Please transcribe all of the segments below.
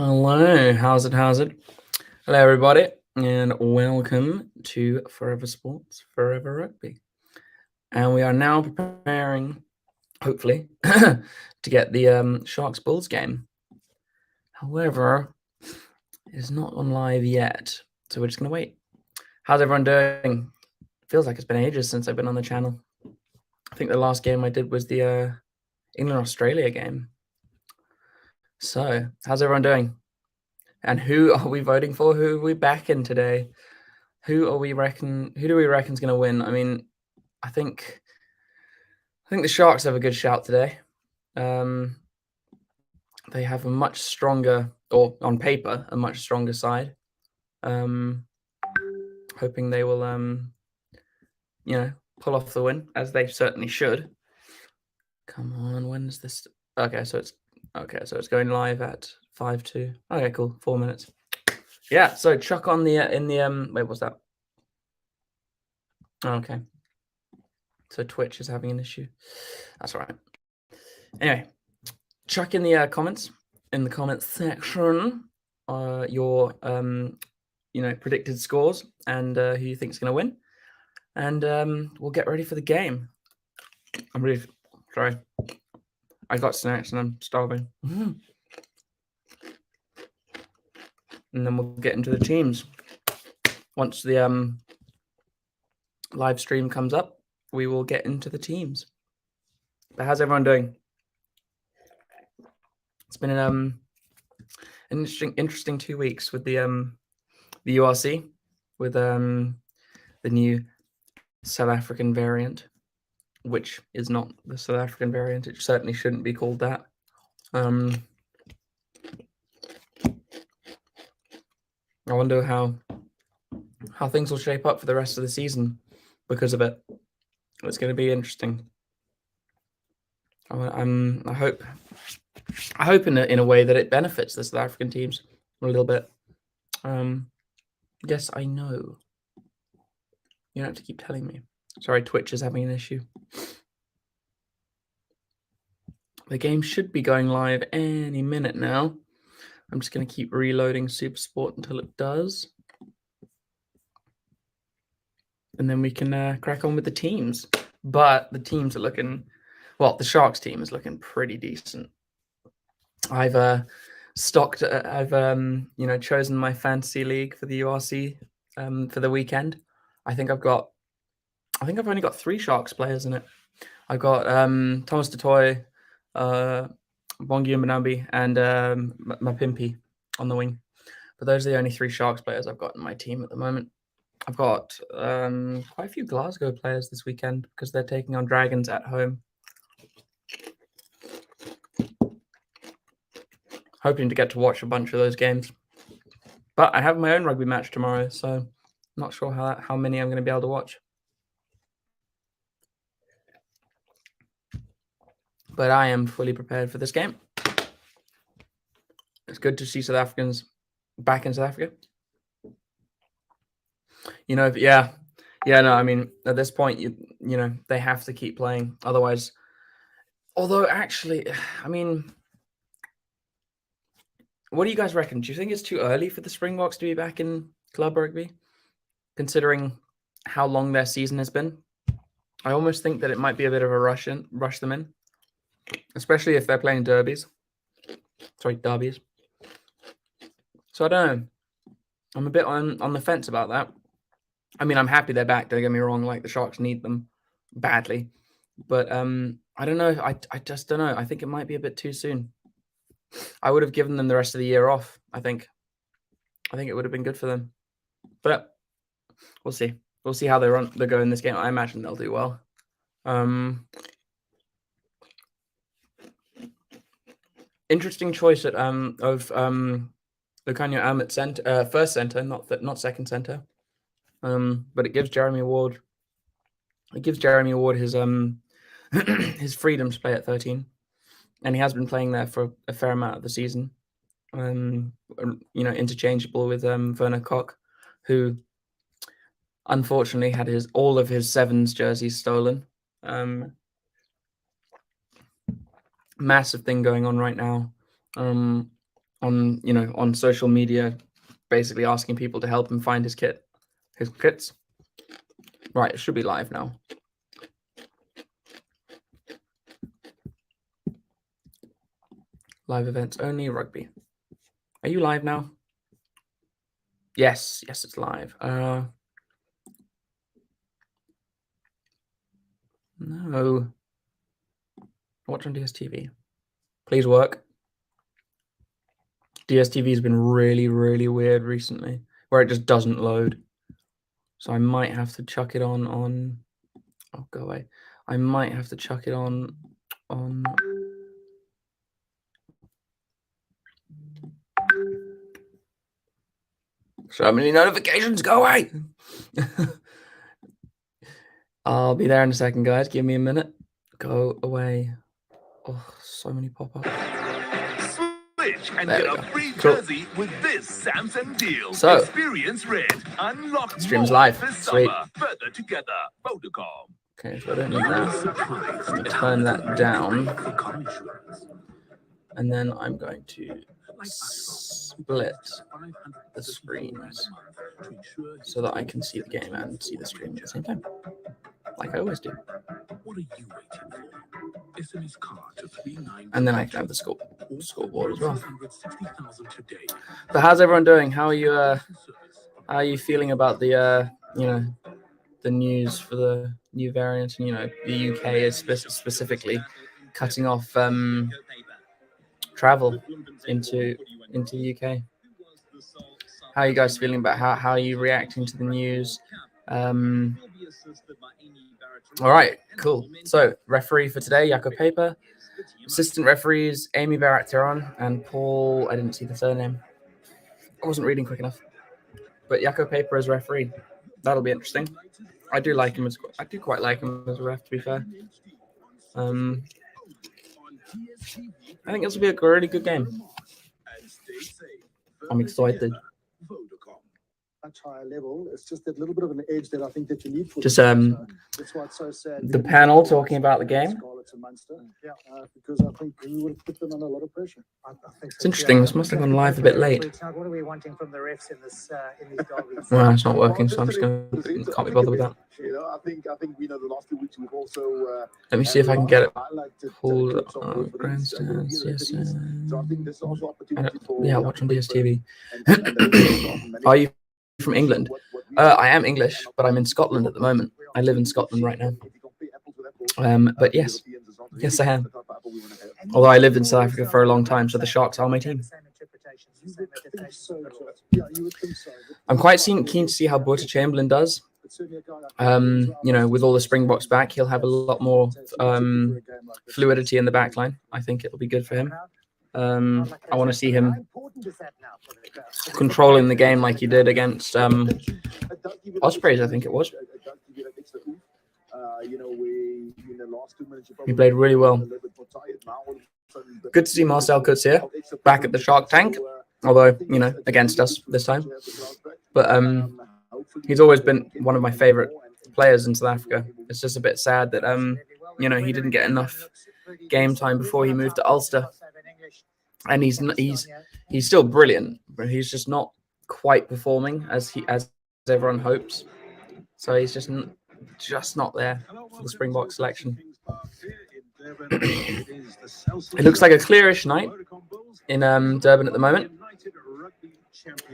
Hello, how's it? Hello, everybody, and welcome to Forever Sports, Forever Rugby. And we are now preparing, hopefully, to get the Sharks Bulls game. However, it's not on live yet, so we're just gonna wait. How's everyone doing? Feels like it's been ages since I've been on the channel. I think the last game I did was the England-Australia game. So, how's everyone doing? And who are we voting for? Who are we backing today? Who do we reckon's gonna win? I mean, I think the Sharks have a good shout today. They have a much stronger, or on paper, a much stronger side. Hoping they will, pull off the win, as they certainly should. Come on, when is this? Okay, so it's going live at 5:02. Okay, cool. 4 minutes. Yeah, so chuck on the wait, what's that? Okay. So Twitch is having an issue. That's all right. Anyway, chuck in the comments in the comments section your predicted scores and who you think is going to win, and we'll get ready for the game. I'm really sorry. I got snacks and I'm starving. And then we'll get into the teams once the live stream comes up. We will get into the teams. But how's everyone doing? It's been an interesting 2 weeks with the URC, with the new South African variant, which is not the South African variant. It certainly shouldn't be called that. I wonder how things will shape up for the rest of the season because of it. It's going to be interesting. I hope in a way that it benefits the South African teams a little bit. Yes, I know. You don't have to keep telling me. Sorry, Twitch is having an issue. The game should be going live any minute now. I'm just going to keep reloading SuperSport until it does. And then we can crack on with the teams. But the teams are looking... Well, the Sharks team is looking pretty decent. I've chosen my fantasy league for the URC for the weekend. I think I've only got 3 Sharks players in it. I've got Thomas Dutoy, Bongi Mbanabi, and Mapimpi on the wing. But those are the only 3 Sharks players I've got in my team at the moment. I've got quite a few Glasgow players this weekend because they're taking on Dragons at home. Hoping to get to watch a bunch of those games. But I have my own rugby match tomorrow, so not sure how many I'm going to be able to watch. But I am fully prepared for this game. It's good to see South Africans back in South Africa. No, I mean, at this point, they have to keep playing. Otherwise, although actually, I mean, what do you guys reckon? Do you think it's too early for the Springboks to be back in club rugby, considering how long their season has been? I almost think that it might be a bit of a rush them in, especially if they're playing derbies. So I don't know. I'm a bit on the fence about that. I mean, I'm happy they're back. Don't get me wrong. Like, the Sharks need them badly, but I don't know. I just don't know. I think it might be a bit too soon. I would have given them the rest of the year off. I think it would have been good for them, but we'll see. We'll see how they go in this game. I imagine they'll do well. Interesting choice of Lukhanyo Am at center, first center, not second center. But it gives Jeremy Ward. His his freedom to play at 13, and he has been playing there for a fair amount of the season. Interchangeable with Werner Koch, who unfortunately had all of his Sevens jerseys stolen. Massive thing going on right now. on, you know, on social media, basically asking people to help him find his kits. Right, it should be live now. Live events only, rugby. Are you live now? Yes, it's live. No. Watch on DSTV. Please work. DSTV has been really, really weird recently, where it just doesn't load. So I might have to chuck it on. Oh, go away. I might have to chuck it on. So many notifications. Go away. I'll be there in a second, guys. Give me a minute. Go away. Oh, so many pop-ups. Switch and get a free jersey with this Samsung deal. So, Experience Red. Unlock stream's more live. this Sweet. summer. Further together. Vodacom. Okay, so I don't need that. I'm going to turn that down. And then I'm going to split the screens so that I can see the game and see the stream at the same time, like I always do. What are you waiting for? SMS card to 39. And then I can have the scoreboard as well. But how's everyone doing? How are you feeling about the the news for the new variant? And the UK is specifically cutting off travel into UK. How are you guys feeling about how are you reacting to the news? All right, cool. So referee for today, Jaco Paper. Assistant referees, Amy Barak-Tiron and Paul. I didn't see the surname. I wasn't reading quick enough. But Jaco Paper as referee. That'll be interesting. I do quite like him as a ref, to be fair. I think this will be a really good game. I'm excited. Much higher level. It's just that little bit of an edge that I think that you need for just that's why it's so sad. The panel talking about the game. Because I think we would put them under a lot of pressure. I think it's interesting. This must have gone live a bit late. What are we wanting from the refs in this in these derbies? Well, it's not working, so I'm just going to can't be bothered with that. I think the last 2 weeks we've also. Let me see if I can get it pulled on grandstands. Yes. Yeah, watch on DSTV. Are you from England? I am English, but I'm in Scotland at the moment. I live in Scotland right now. But yes, I am. Although I lived in South Africa for a long time, so the Sharks are my team. I'm quite keen to see how Botha Chamberlain does. With all the Springboks back, he'll have a lot more fluidity in the back line. I think it'll be good for him. I want to see him controlling the game like he did against Ospreys, I think it was. He played really well. Good to see Marcel Coetzee here, back at the Shark Tank, although, against us this time. But he's always been one of my favourite players in South Africa. It's just a bit sad that, he didn't get enough game time before he moved to Ulster. And he's still brilliant, but he's just not quite performing as everyone hopes. So he's just not there for the Springbok selection. It looks like a clearish night in Durban at the moment.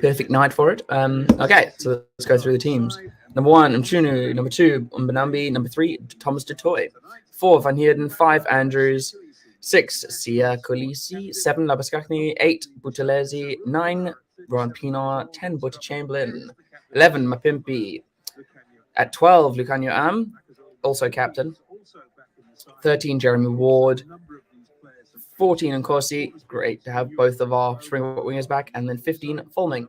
Perfect night for it. Okay, so let's go through the teams. Number 1, Mchunu. Number 2, Mbonambi. Number 3, Thomas du Toit. 4, Van Heerden. 5, Andrews. 6, Sia Kolisi. 7, Labuskaghni. 8, Buthelezi. 9, Ron Pienaar. 10, Botha Chamberlain. 11, Mapimpi. At 12, Lucanio Am, also captain. 13, Jeremy Ward. 14, Nkosi. Great to have both of our Springbok wingers back. And then 15, Volmink.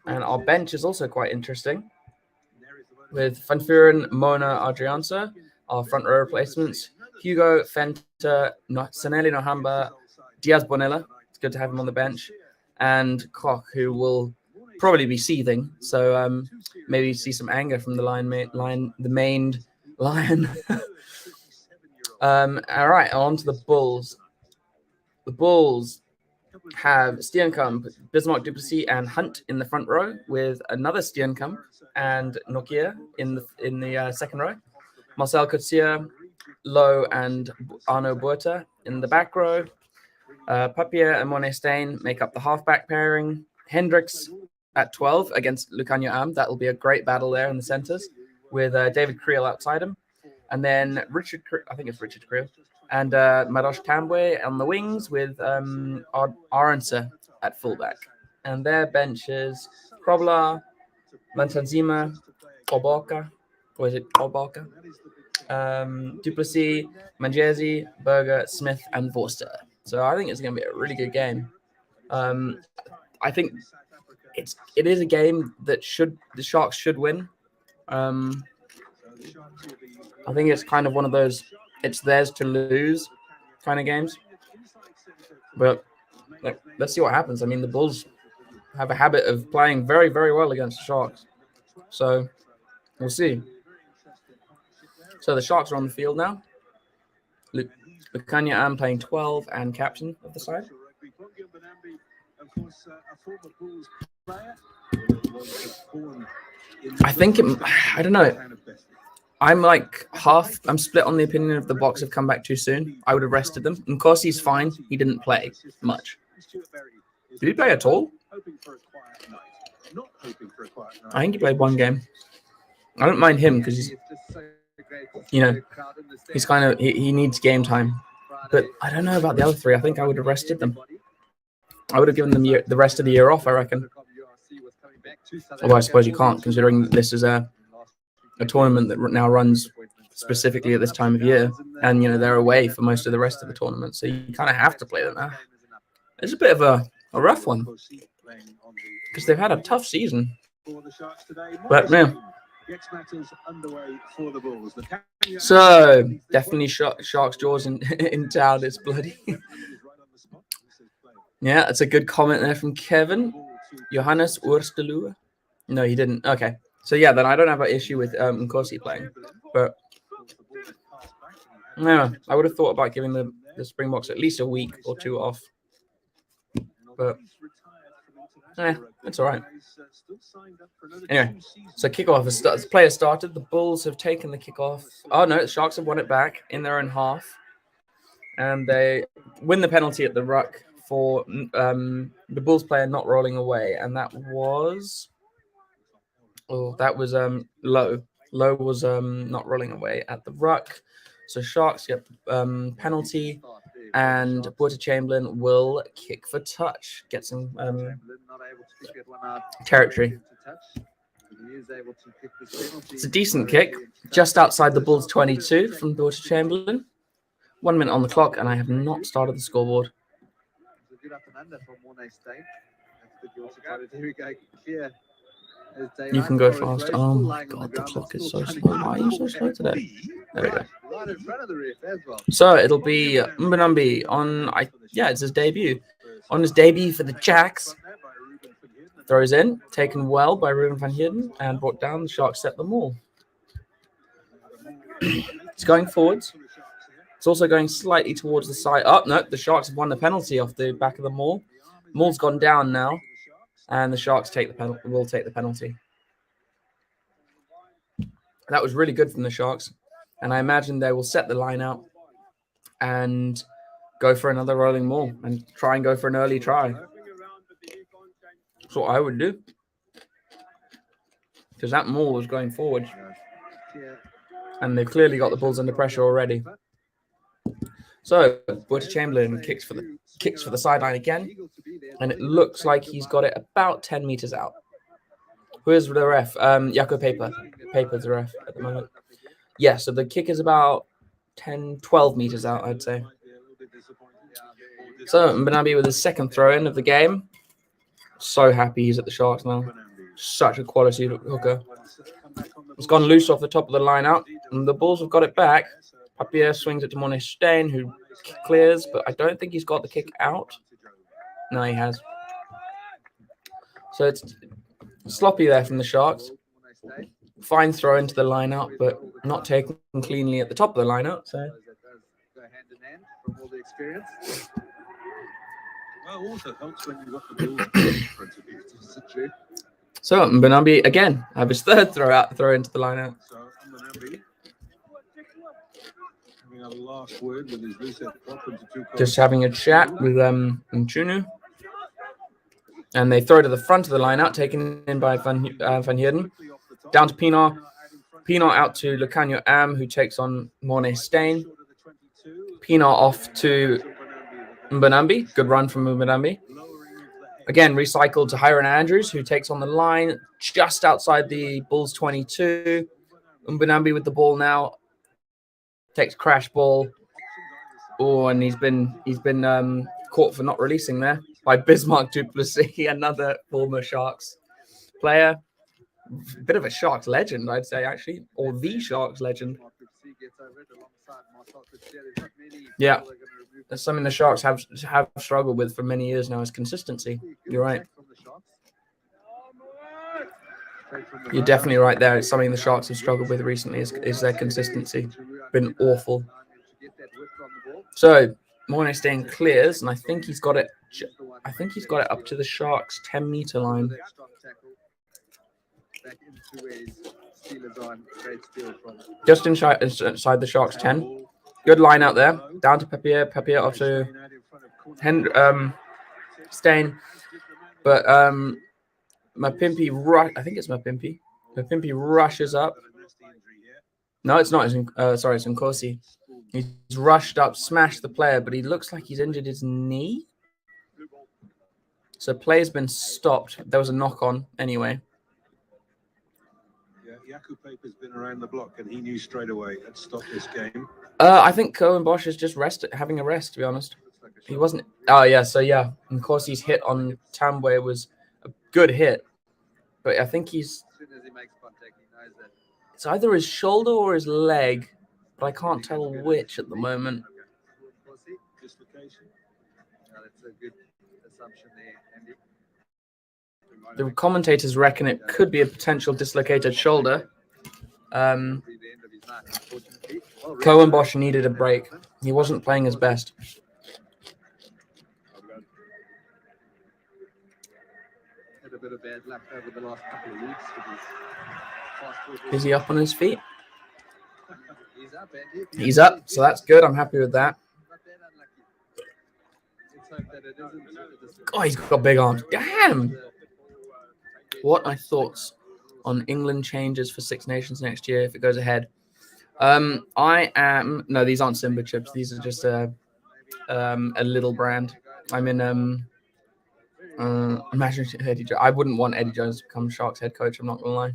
And our bench is also quite interesting. With Van Vuren, Mona, Adriansa. Our front row replacements. Hugo, Fenta, Saneli Nohamba, Diaz Bonilla. It's good to have him on the bench. And Koch, who will probably be seething. So maybe see some anger from the main lion. All right, on to the Bulls. The Bulls. have Steenkamp, Bismarck, Duplessis, and Hunt in the front row, with another Steenkamp and Nokia in the second row. Marcel Coetzee, Lowe, and Arno Buerta in the back row. Papier and Monet Stain make up the halfback pairing. Hendricks at 12 against Lucania Am. That will be a great battle there in the centres, with David Creel outside him. And then Richard Creel, and Madosh Tambwe on the wings, with Aronsa at fullback. And their benches: Krobler, Mantanzima, Oboka, or is it Oboka? Duplessis, Manjesi, Berger, Smith, and Vorster. So I think it's going to be a really good game. I think it is a game that the Sharks should win. I think it's kind of one of those it's theirs to lose kind of games. But let's see what happens. I mean, the Bulls have a habit of playing very, very well against the Sharks. So we'll see. So the Sharks are on the field now. Lucania Am playing 12 and captain of the side. I think I don't know. I'm split on the opinion of the Boks have come back too soon. I would have rested them. And Nkossi's fine. He didn't play much. Did he play at all? I think he played one game. I don't mind him because he's kind of he needs game time. But I don't know about the other three. I think I would have rested them. I would have given them the rest of the year off, I reckon. Although I suppose you can't, considering this is a tournament that now runs specifically at this time of year, and they're away for most of the rest of the tournament, so you kind of have to play them now. It's a bit of a rough one because they've had a tough season. But yeah. So definitely Sharks jaws in town. It's bloody. Yeah, that's a good comment there from Kevin. Johannes Urstelua. No, he didn't. Okay. So yeah, then I don't have an issue with Nkossi playing. But no, I would have thought about giving the Springboks at least a week or two off. But it's all right. Anyway, so kickoff player started. The Bulls have taken the kickoff. Oh no, the Sharks have won it back in their own half, and they win the penalty at the ruck for the Bulls player not rolling away, and that was Lowe. Lowe was not rolling away at the ruck, so Sharks get penalty. And Porter Chamberlain will kick for touch, get some territory. It's a decent kick, just outside the Bulls' 22 from Porter Chamberlain. 1 minute on the clock, and I have not started the scoreboard. You can go fast. Oh my god, the clock is so slow. Why are you so slow today? There we go. So it'll be Mbonambi it's his debut. On his debut for the Jacks. Throws in, taken well by Ruben van Heerden and brought down. The Sharks set the maul. It's going forwards. It's also going slightly towards the side. Oh, no, the Sharks have won the penalty off the back of the maul. Maul's gone down now. And the Sharks will take the penalty. That was really good from the Sharks. And I imagine they will set the line out and go for another rolling maul and try and go for an early try. That's what I would do. Because that maul was going forward. And they've clearly got the Bulls under pressure already. So, Porter Chamberlain kicks for the sideline again. And it looks like he's got it about 10 meters out. Who is the ref? Jaco Paper. Paper's the ref at the moment. Yeah, so the kick is about 12 meters out, I'd say. So, Mbonambi with his second throw-in of the game. So happy he's at the Sharks now. Such a quality hooker. It's gone loose off the top of the line out. And the Bulls have got it back. Papier swings it to Monet Stain, who clears, but I don't think he's got the kick out. No, he has. So it's sloppy there from the Sharks. Fine throw into the line-out, but not taken cleanly at the top of the line-out. So Well, also helps when you've got the ball in front of you. Is it true? So Mbonambi again have his third throw into the line out. So Mbonambi having a last word with his loose head prop into two. Just having a chat with Nchunu. And they throw to the front of the line out, taken in by Van Heerden. Down to Pienaar. Pienaar out to Lucanio Am, who takes on Mornay Stain. Pienaar off to Mbonambi. Good run from Mbonambi. Again, recycled to Hiron Andrews, who takes on the line just outside the Bulls 22. Mbonambi with the ball now. Takes crash ball. Oh, and he's been caught for not releasing there by Bismarck Duplessis, another former Sharks player. Bit of a Sharks legend, I'd say, actually, or the Sharks legend. Yeah, that's something the Sharks have struggled with for many years now, is consistency. You're right. You're definitely right there. It's something the Sharks have struggled with recently, is their consistency. Been awful. So Mornay Stain clears, and I think he's got it. I think he's got it up to the Sharks' 10-meter line. Just inside the Sharks' 10. Good line out there. Down to Papier. Papier off to Stain. But Mapimpi, I think it's Mapimpi. Mapimpi rushes up. No, it's not. Sorry, it's Nkosi. He's rushed up, smashed the player, but he looks like he's injured his knee. So play's been stopped. There was a knock on anyway. Yeah, Jakub has been around the block, and he knew straight away. Let's stop this game. I think Cohen Bosch is just having a rest, to be honest. He wasn't. Oh yeah, so yeah, Nkosi's hit on Tambwe was a good hit, but I think he's. As soon as he makes contact, he knows that. It's either his shoulder or his leg, but I can't tell which at the moment. Dislocation. That's a good assumption there, Andy. The commentators reckon it could be a potential dislocated shoulder. Cohen Bosch needed a break. He wasn't playing his best. Had a bit of bad luck over the last couple of weeks. Is he up on his feet? He's up, Andy. He's up, so that's good. I'm happy with that. Not that unlucky. Let's hope that it isn't. Oh, he's got big arms. Damn! What are thoughts on England changes for Six Nations next year if it goes ahead? No, these aren't Simba chips. These are just a little brand. I'm in imagine Eddie Jones. I wouldn't want Eddie Jones to become Sharks head coach. I'm not gonna lie.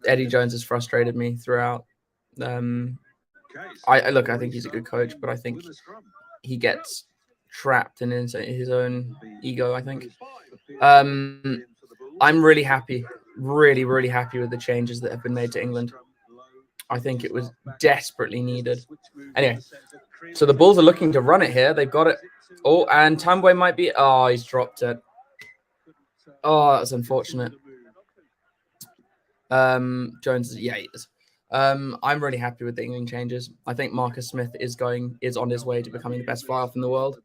Eddie Jones has frustrated me throughout. I think he's a good coach, but I think he gets trapped in his own ego, I think. I'm really happy, really happy with the changes that have been made to England. I think it was desperately needed. Anyway, so the Bulls are looking to run it here. They've got it. Oh, and Tambwe might be. Oh, he's dropped it. Oh, that's unfortunate. Jones, yeah, he is. I'm really happy with the England changes. I think Marcus Smith is on his way to becoming the best fly-off in the world.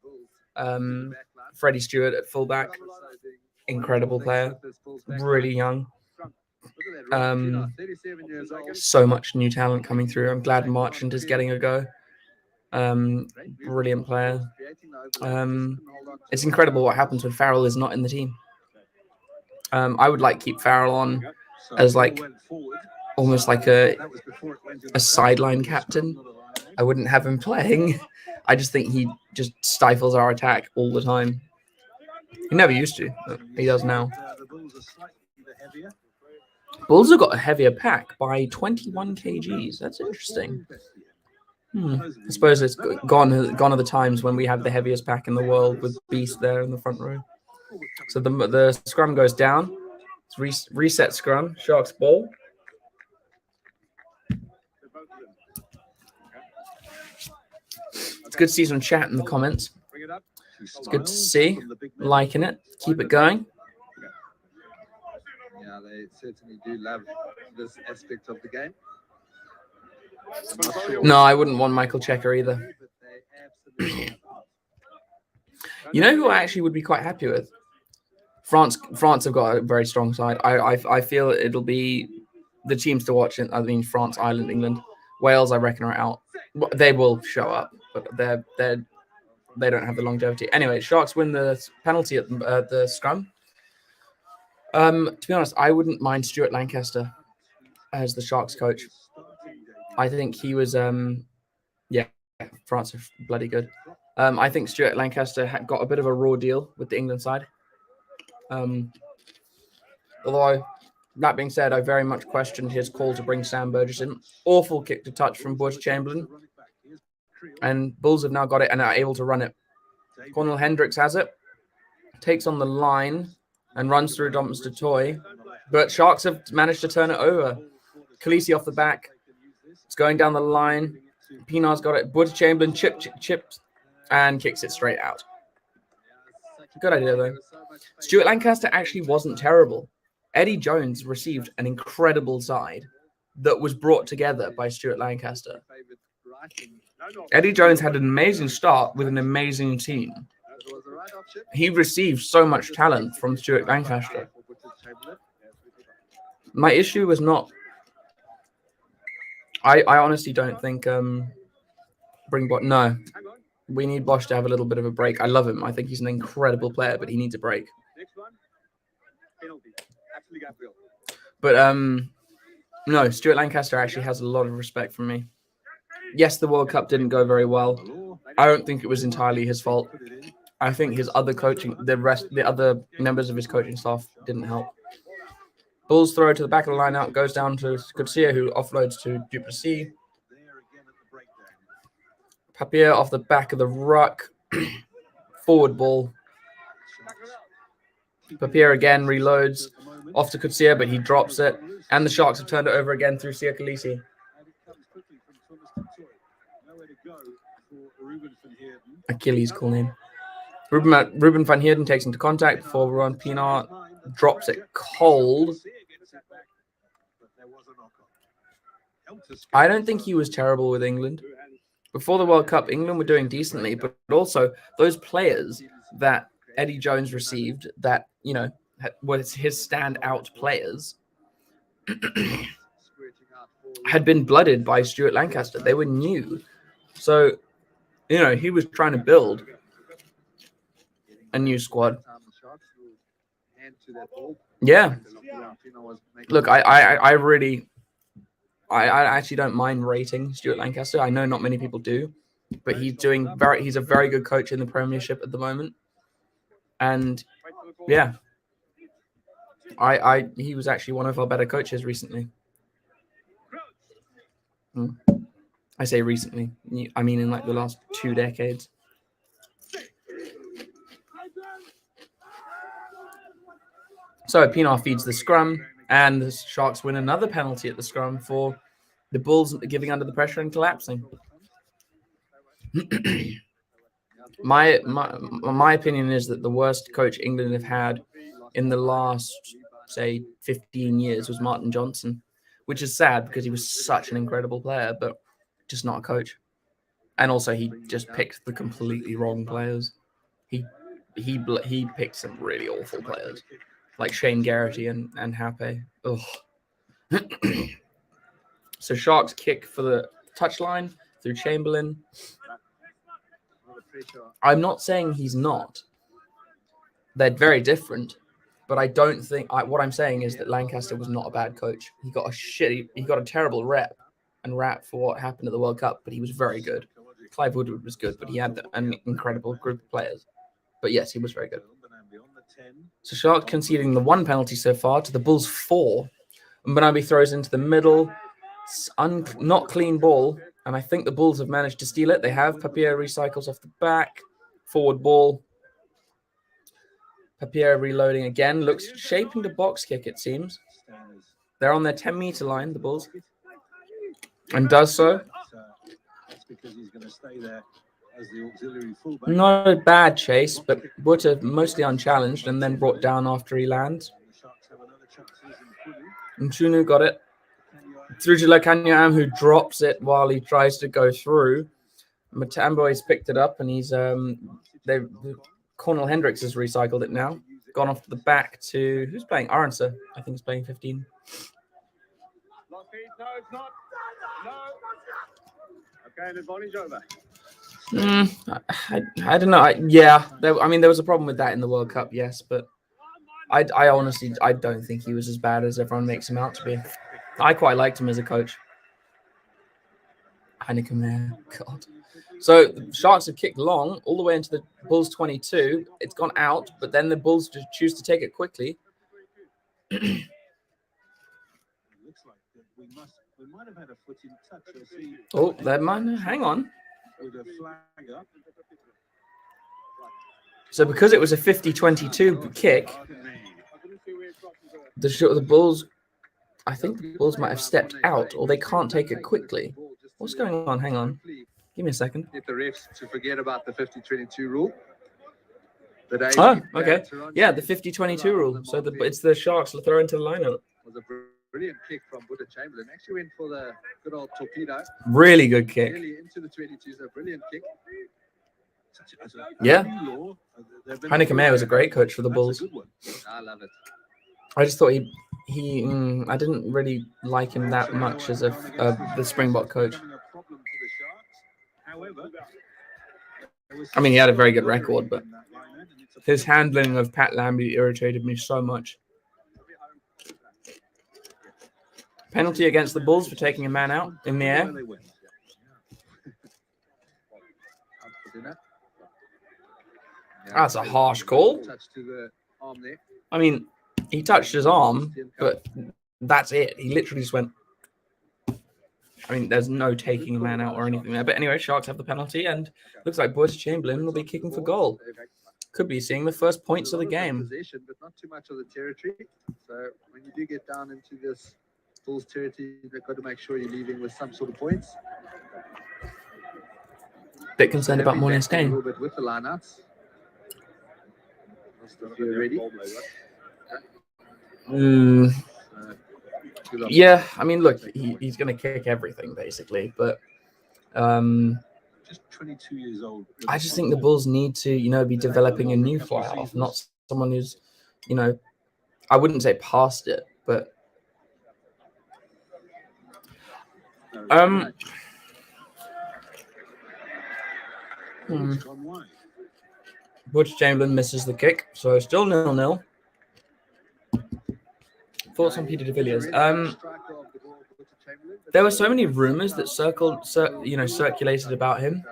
Freddie Stewart at fullback, incredible player, really young. So much new talent coming through. I'm glad Marchant is getting a go. Brilliant player. It's incredible what happens when Farrell is not in the team. I would keep Farrell on as almost like a sideline captain. I wouldn't have him playing. I just think he just stifles our attack all the time. He never used to, but he does now. Bulls have got a heavier pack by 21 kgs. That's interesting. I suppose it's gone are the times when we have the heaviest pack in the world with Beast there in the front row. So the scrum goes down. It's reset scrum. Sharks ball. It's good to see some chat in the comments. It's good to see. Liking it. Keep it going. Yeah, they certainly do love this aspect of the game. No, I wouldn't want Michael Checker either. You know who I actually would be quite happy with? France. France have got a very strong side. I feel it'll be the teams to watch. I mean, France, Ireland, England, Wales. I reckon are out. They will show up, but they don't have the longevity. Anyway, Sharks win the penalty at the scrum. To be honest, I wouldn't mind Stuart Lancaster as the Sharks coach. I think he was yeah, France are bloody good. I think Stuart Lancaster got a bit of a raw deal with the England side. Although, that being said, I very much questioned his call to bring Sam Burgess in. Awful kick to touch from Bush Chamberlain. And Bulls have now got it and are able to run it. Cornel Hendricks has it. Takes on the line and runs through Dumpster Toy. But Sharks have managed to turn it over. Khaleesi off the back. It's going down the line. Pinar's got it. Bush Chamberlain chips and kicks it straight out. Good idea, though. Stuart Lancaster actually wasn't terrible. Eddie Jones received an incredible side that was brought together by Stuart Lancaster. Eddie Jones had an amazing start with an amazing team. He received so much talent from Stuart Lancaster. My issue was not... I honestly don't think bring Bosch... No. We need Bosch to have a little bit of a break. I love him. I think he's an incredible player, but he needs a break. But no, Stuart Lancaster actually has a lot of respect from me. Yes, the World Cup didn't go very well. I don't think it was entirely his fault. I think his other coaching, the other members of his coaching staff didn't help. Bulls throw to the back of the line out, goes down to Coetzee, who offloads to Duplessis. Papier off the back of the ruck. Forward ball. Papier again reloads off to Coetzee, but he drops it. And the Sharks have turned it over again through Sia Khaleesi. Achilles call name. Ruben van Heerden takes into contact before Ron Pinar drops it cold. I don't think he was terrible with England. Before the World Cup, England were doing decently, but also those players that Eddie Jones received that, you know, was his standout players had been blooded by Stuart Lancaster. They were new. So, you know, he was trying to build a new squad. Yeah. Look, I actually don't mind rating Stuart Lancaster. I know not many people do, but he's a very good coach in the Premiership at the moment. And yeah, he was actually one of our better coaches recently. I say recently. I mean in like the last 2 decades. So Pinar feeds the scrum, and the Sharks win another penalty at the scrum for the Bulls giving under the pressure and collapsing. My opinion is that the worst coach England have had in the last, say, 15 years was Martin Johnson, which is sad because he was such an incredible player, but just not a coach. And also he just picked the completely wrong players. He picked some really awful players, like Shane Garrity and Hape. Ugh. So Sharks kick for the touchline through Chamberlain. I'm not saying he's not. They're very different, but I don't think. What I'm saying is that Lancaster was not a bad coach. He got a terrible rap for what happened at the World Cup, but he was very good. Clive Woodward was good, but he had an incredible group of players. But yes, he was very good. So Sharks conceding the 1 penalty so far to the Bulls 4. And Mbanabi throws into the middle. Not clean ball. And I think the Bulls have managed to steal it. They have. Papier recycles off the back. Forward ball. Papier reloading again. Shaping the box kick, it seems. They're on their 10-meter line, the Bulls. And does so. Not a bad chase, but Butter mostly unchallenged and then brought down after he lands. And Chunu got it. Through to Lakanyam, who drops it while he tries to go through. Matambo's picked it up, and he's Cornel Hendricks has recycled it now. Gone off to the back to who's playing? Aronsa, I think, is playing 15. No, it's not. No. Okay, an advantage over. I don't know. There was a problem with that in the World Cup, yes, but I honestly don't think he was as bad as everyone makes him out to be. I quite liked him as a coach. Heineken there, God. So the Sharks have kicked long all the way into the Bulls 22. It's gone out, but then the Bulls just choose to take it quickly. Looks like we might have had a foot in touch. Oh, that might. Hang on. With a flag up. So because it was a 50-22 kick, the Bulls, I think the Bulls might have stepped out, or they can't take it quickly. What's going on? Hang on. Give me a second. Get the refs to forget about the 50-22 rule. Oh, okay. Yeah, the 50-22 rule. So it's the Sharks that throw into the lineup. Was a brilliant kick from Buddha Chamberlain. Actually went for the good old torpedo. Really good kick. Really into the 22s. A brilliant kick. Yeah. Heineken was a great coach for the Bulls. I love it. I just thought I didn't really like him that much as the Springbok coach. I mean, he had a very good record, but his handling of Pat Lambie irritated me so much. Penalty against the Bulls for taking a man out in the air. That's a harsh call. I mean, he touched his arm, but that's it. He literally just went. I mean, there's no taking a man out or anything there. But anyway, Sharks have the penalty, and looks like Buddha Chamberlain will be kicking for goal. Could be seeing the first points of the game. But not too much of the territory. So when you do get down into this Bulls territory, they've got to make sure you're leaving with some sort of points. Bit concerned about Moynihan's A game. little bit with the lineouts. If you're ready. Yeah, I mean, look, he's going to kick everything basically, but Just 22 years old. I just think the Bulls need to, be developing a new fly-half, not someone who's, I wouldn't say past it, but Butch Chamberlain misses the kick, so still 0-0. Thoughts on Peter de Villiers? There were so many rumors that circulated about him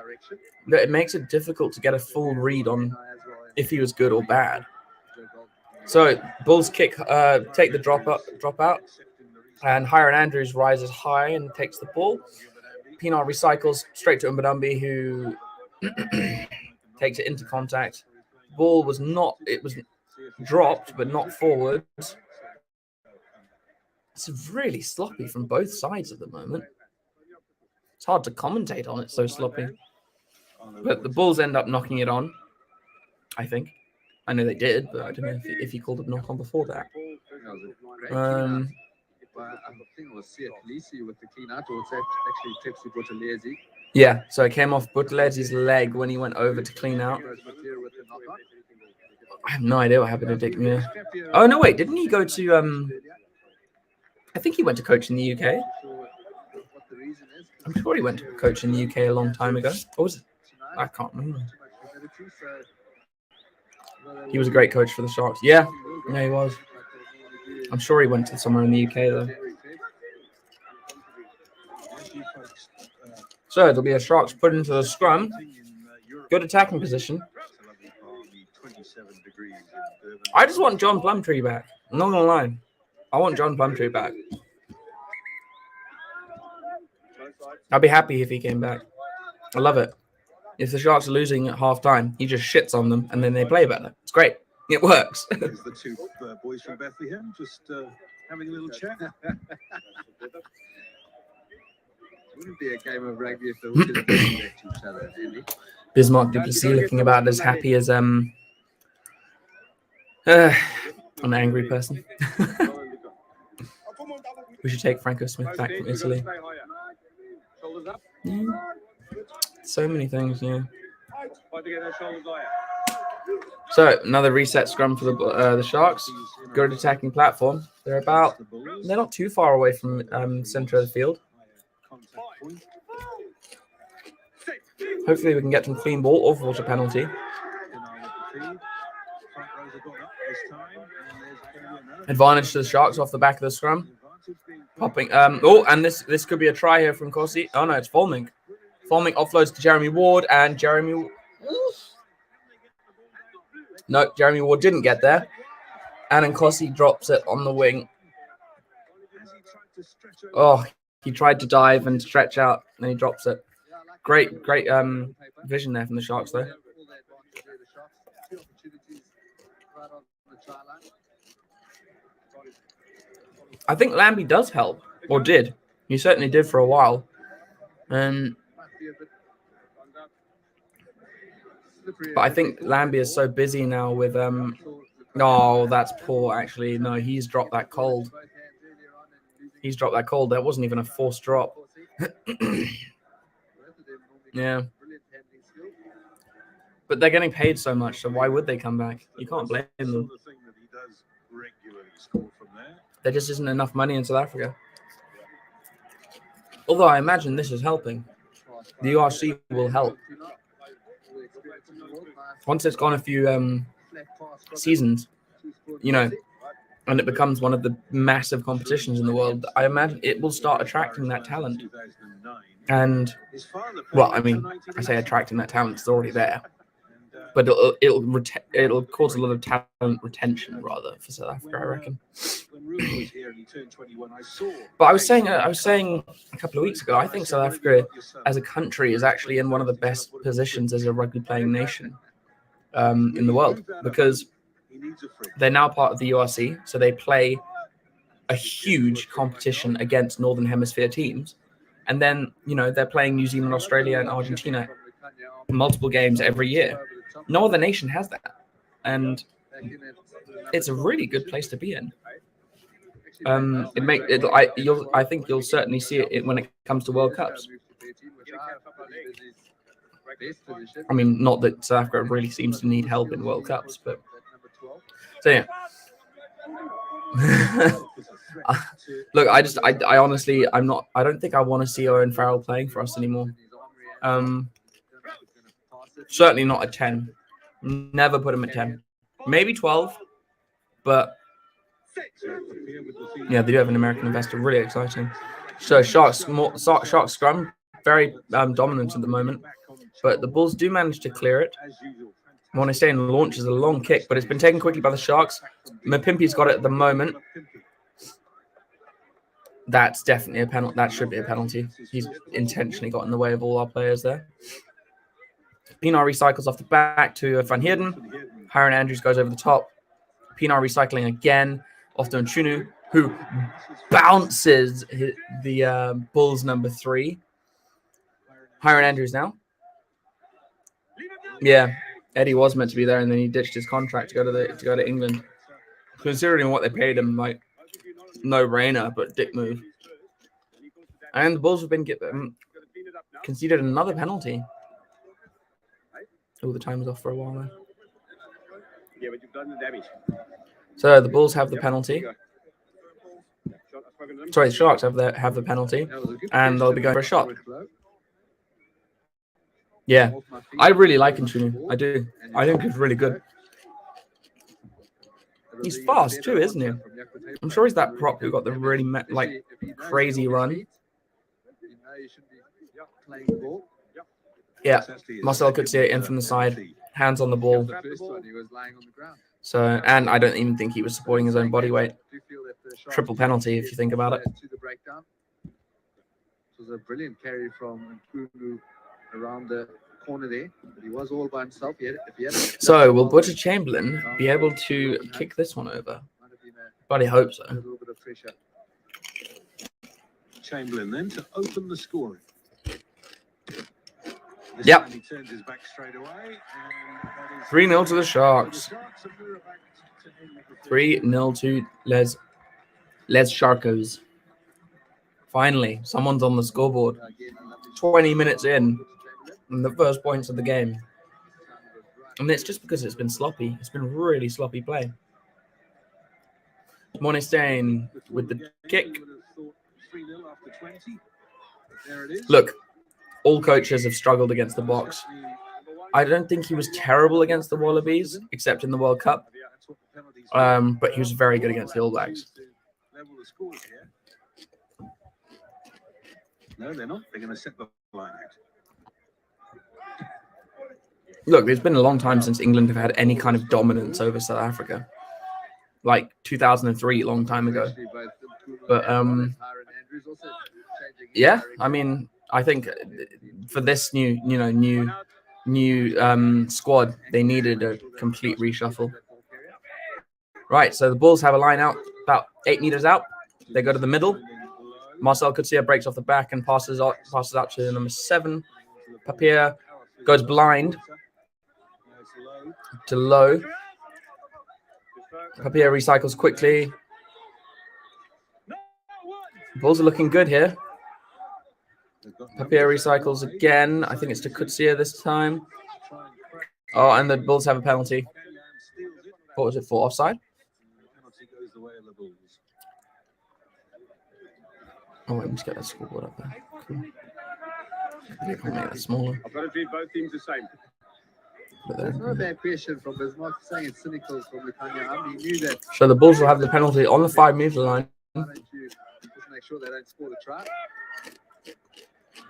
that it makes it difficult to get a full read on if he was good or bad. So Bulls take the drop out, and Hiron Andrews rises high and takes the ball. Pinar recycles straight to Mbadumbi, who takes it into contact. Ball was dropped, but not forward. It's really sloppy from both sides at the moment. It's hard to commentate on it, so sloppy. But the Bulls end up knocking it on, I think. I know they did, but I don't know if he called a knock on before that. I think it was Siakalisi with the clean out, or it's actually Tepsi Buthelezi. Yeah, so it came off Buthelezzi's leg when he went over to clean out. I have no idea what happened to Dick Muir. Oh, no, wait, didn't he go to... I think he went to coach in the UK. I'm sure he went to coach in the UK a long time ago. Or was it? I can't remember. He was a great coach for the Sharks. Yeah, he was. I'm sure he went to somewhere in the UK, though. So it'll be a Sharks put into the scrum. Good attacking position. I just want John Plumtree back. I'm not going to lie. I want John Plumtree back. I'd be happy if he came back. I love it. If the Sharks are losing at half-time, he just shits on them, and then they play better. It's great. It works. There's the two boys from Bethlehem just having a little chat. Wouldn't be a game of rugby if they were going to each other, really. Bismarck Duplessis looking about as happy as an angry person. We should take Franco Smith back from Italy. So many things, yeah. So another reset scrum for the Sharks. Good attacking platform. They're not too far away from center of the field. Hopefully we can get some clean ball or force a penalty. Advantage to the Sharks off the back of the scrum. Popping. And this could be a try here from Kossi. Oh no, it's Volming. Volming offloads to Jeremy Ward, and Jeremy. No, Jeremy Ward didn't get there. And then Kossi drops it on the wing. Oh, he tried to dive and stretch out, and he drops it. Great vision there from the Sharks, though. I think Lambie does help, or did. He certainly did for a while. But I think Lambie is so busy now with Oh, that's poor. Actually, no, he's dropped that cold. He's dropped that cold. That wasn't even a forced drop. Yeah. But they're getting paid so much, so why would they come back? You can't blame them. There just isn't enough money in South Africa. Although I imagine this is helping. The URC will help. Once it's gone a few seasons, and it becomes one of the massive competitions in the world, I imagine it will start attracting that talent. And, well, I mean, I say attracting that talent, it's already there. But it'll cause a lot of talent retention, rather, for South Africa, I reckon. But I was saying a couple of weeks ago, I think South Africa, as a country, is actually in one of the best positions as a rugby-playing nation in the world, because they're now part of the URC, so they play a huge competition against Northern Hemisphere teams. And then, they're playing New Zealand, Australia, and Argentina multiple games every year. No other nation has that. And it's a really good place to be in. I think you'll certainly see it when it comes to World Cups. I mean, not that South Africa really seems to need help in World Cups, but so yeah. Look, I honestly, I don't think I want to see Owen Farrell playing for us anymore. Certainly not at 10. Never put him at 10. Maybe 12, but yeah, they do have an American investor. Really exciting. So Sharks scrum, very dominant at the moment, but the Bulls do manage to clear it. When I say in the launch is a long kick, but it's been taken quickly by the Sharks. Mapimpi's got it at the moment. That's definitely a penalty. That should be a penalty. He's intentionally got in the way of all our players there. Pienaar recycles off the back to Van Heerden. Hiron Andrews goes over the top. Pienaar recycling again off to Nchunu, who bounces the Bulls number 3. Hiron Andrews now. Yeah, Eddie was meant to be there, and then he ditched his contract to go to England. Considering what they paid him, like, no-brainer, but dick move. And the Bulls have been conceded another penalty. Oh, the time was off for a while there. Yeah, but you've done the damage. So the Bulls have the penalty. Sorry, the Sharks have the penalty, and they'll be going for a shot. Yeah, I really like Nchunu. I do. I think he's really good. He's fast too, isn't he? I'm sure he's that prop who got the really crazy run. Yeah, Marcel could see it in from the side, hands on the ball. So, and I don't even think he was supporting his own body weight. Triple penalty if you think about it. It was a brilliant carry from Nchunu around the corner there, but he was all by himself. So, will Butcher Chamberlain be able to kick this one over? But I hope so. A little bit of pressure. Chamberlain then to open the scoring. Yep. He turns his back straight away. 3-0 to the Sharks. 3-0 to Les Sharkos. Finally, someone's on the scoreboard. 20 minutes in, and the first points of the game. And it's just because it's been sloppy. It's been really sloppy play. Morning Stain with the kick. Look, all coaches have struggled against the box. I don't think he was terrible against the Wallabies, except in the World Cup. But he was very good against the All Blacks. No, they're not. They're going to set the line out. Look, it's been a long time since England have had any kind of dominance over South Africa. Like 2003, long time ago. But yeah, I mean, I think for this new squad, they needed a complete reshuffle. Right, so the Bulls have a line out about 8 meters out. They go to the middle. Marcel Coetzee breaks off the back and passes out to number 7. Papier goes blind to low. Papier recycles quickly. Bulls are looking good here. Papier recycles again. I think it's to Coetzee this time. Oh, and the Bulls have a penalty. What was it for? Offside? Oh, let me just get that scoreboard up there. Cool. Maybe I can make that smaller. I've got to treat both teams the same. That's not a bad question from Bismarck, saying it's cynical from Lukanya. He knew that. So the Bulls will have the penalty on the 5-meter line. Why don't you just make sure they don't score the try?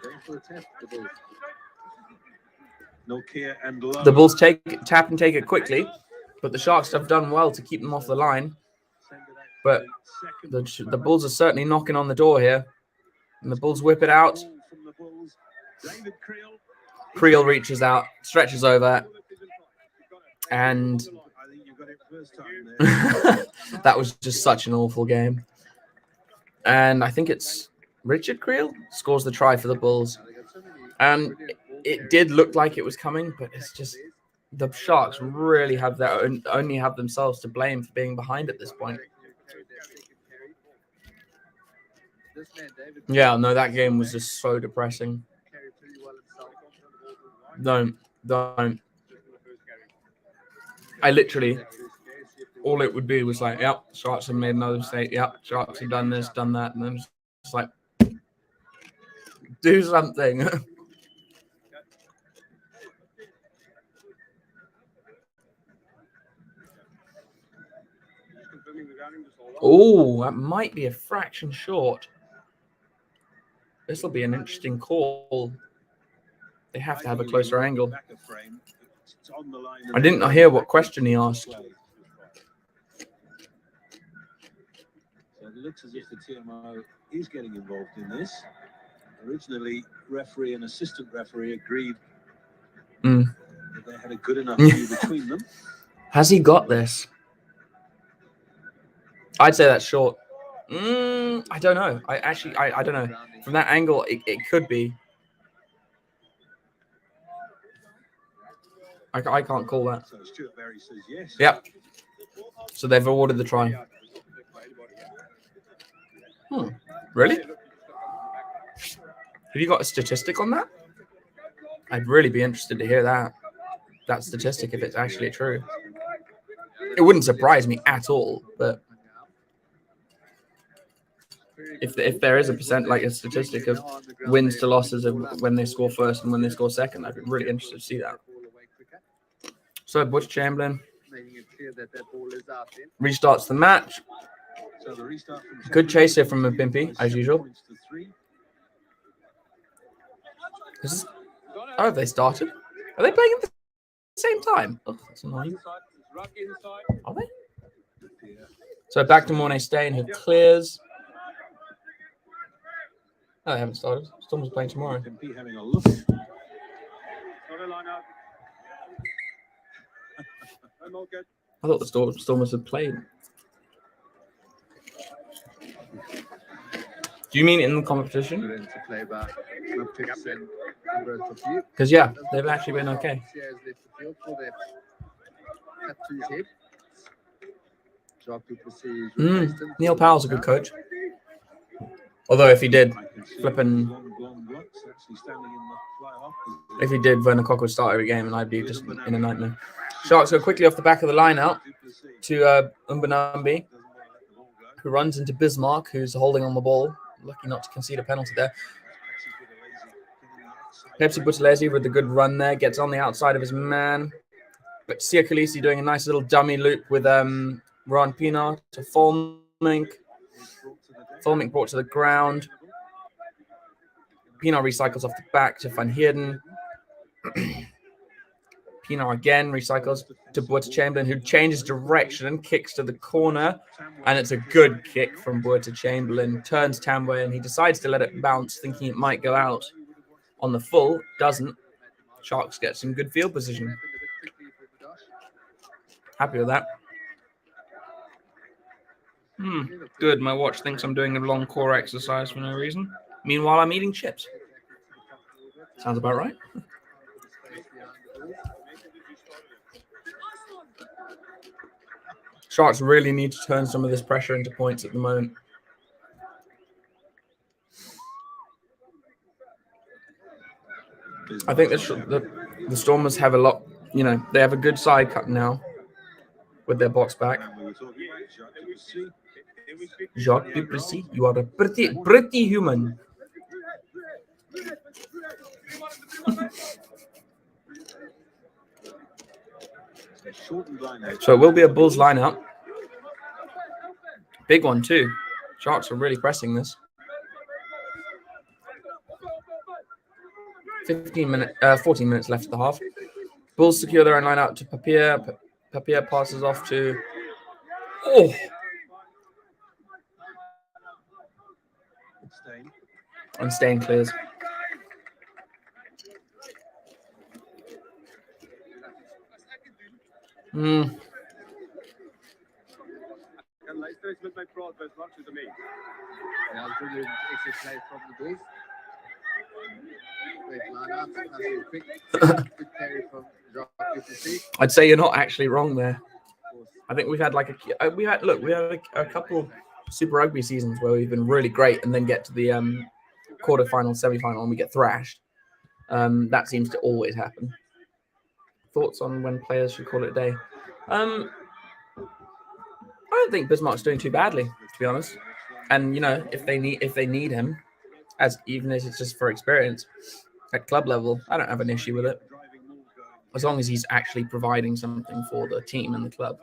Going for the tap, the Bulls. No care and low. The Bulls tap and take it quickly, but the Sharks have done well to keep them off the line. But the Bulls are certainly knocking on the door here. And the Bulls whip it out. Creel reaches out, stretches over. And that was just such an awful game. And I think it's Richard Creel scores the try for the Bulls. And it did look like it was coming, but it's just the Sharks really have only have themselves to blame for being behind at this point. Yeah, no, that game was just so depressing. Don't. I literally, all it would be was like, yep, Sharks have made another mistake. Yep, Sharks have done this, done that. And then it's like, do something. Oh, that might be a fraction short. This will be an interesting call. They have to have a closer angle. I didn't hear what question he asked. So it looks as if the TMO is getting involved in this. Originally, referee and assistant referee agreed that they had a good enough view between them. Has he got this? I'd say that's short. I don't know. I don't know. From that angle, it could be. I can't call that. So Stuart Berry says yes. Yep. So they've awarded the try. Really? Have you got a statistic on that? I'd really be interested to hear that statistic if it's actually true. It wouldn't surprise me at all, but if there is a statistic of wins to losses of when they score first and when they score second, I'd be really interested to see that. So Butch Chamberlain restarts the match. Good chase here from Mpimpy, as usual. Oh, have they started? Are they playing at the same time? Oh, that's annoying. Are they? So back to Mornay Stain, who clears. Oh, they haven't started. Storm's playing tomorrow. MP having a look. I thought the Stormers had played. Do you mean in the competition? Because, yeah, they've actually been okay. Neil Powell's a good coach. Although if he did, I can see flipping, Blom actually standing in the fly half position. if he did, Werner Kok would start every game, and I'd be just in a nightmare. Sharks go quickly off the back of the line out to Umbanambi, who runs into Bismarck, who's holding on the ball. Lucky not to concede a penalty there. Pepsi Buthelezi with a good run there, gets on the outside of his man. But Sia Khaleesi doing a nice little dummy loop with Ron Pinar to Fulmink. Fulmink brought to the ground. Pinar recycles off the back to Van Heerden. Pinar again recycles to Boerta Chamberlain, who changes direction and kicks to the corner. And it's a good kick from Boerta Chamberlain. Turns Tamway and he decides to let it bounce, thinking it might go out on the full. Doesn't. Sharks get some good field position. Happy with that. Good. My watch thinks I'm doing a long core exercise for no reason. Meanwhile, I'm eating chips. Sounds about right. Sharks really need to turn some of this pressure into points at the moment. I think the Stormers have a lot, they have a good side cut now with their box back. Jacques Duplessis, you are a pretty human. So it will be a Bulls lineup. Big one too. Sharks are really pressing this. 14 minutes left of the half. Bulls secure their own line out to Papier. Papier passes off to... Oh! And Stain clears. Kan luister eens met my praat, wat maak soos 'n mens. Ja, dat is exercise from the Bulls. Great line-up, quick carry from Jacques Duplessis. I'd say you're not actually wrong there. I think we've had a couple Super Rugby seasons where we've been really great and then get to the quarterfinal, semi-final, and we get thrashed. That seems to always happen. Thoughts on when players should call it a day? I don't think Bismarck's doing too badly, to be honest. And if they need him, even if it's just for experience at club level, I don't have an issue with it, as long as he's actually providing something for the team and the club,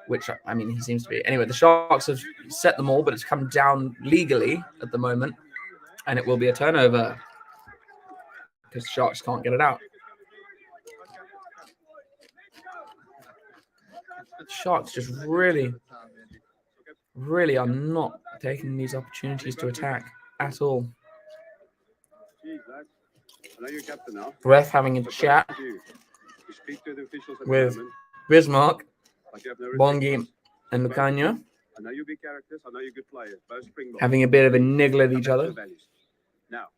which he seems to be. Anyway, the Sharks have set them all, but it's come down legally at the moment, and it will be a turnover because Sharks can't get it out. Sharks just really are not taking these opportunities to attack at all. Ref having a chat with Bismarck, Bongi, and Lucania, having a bit of a niggle at each other. Now,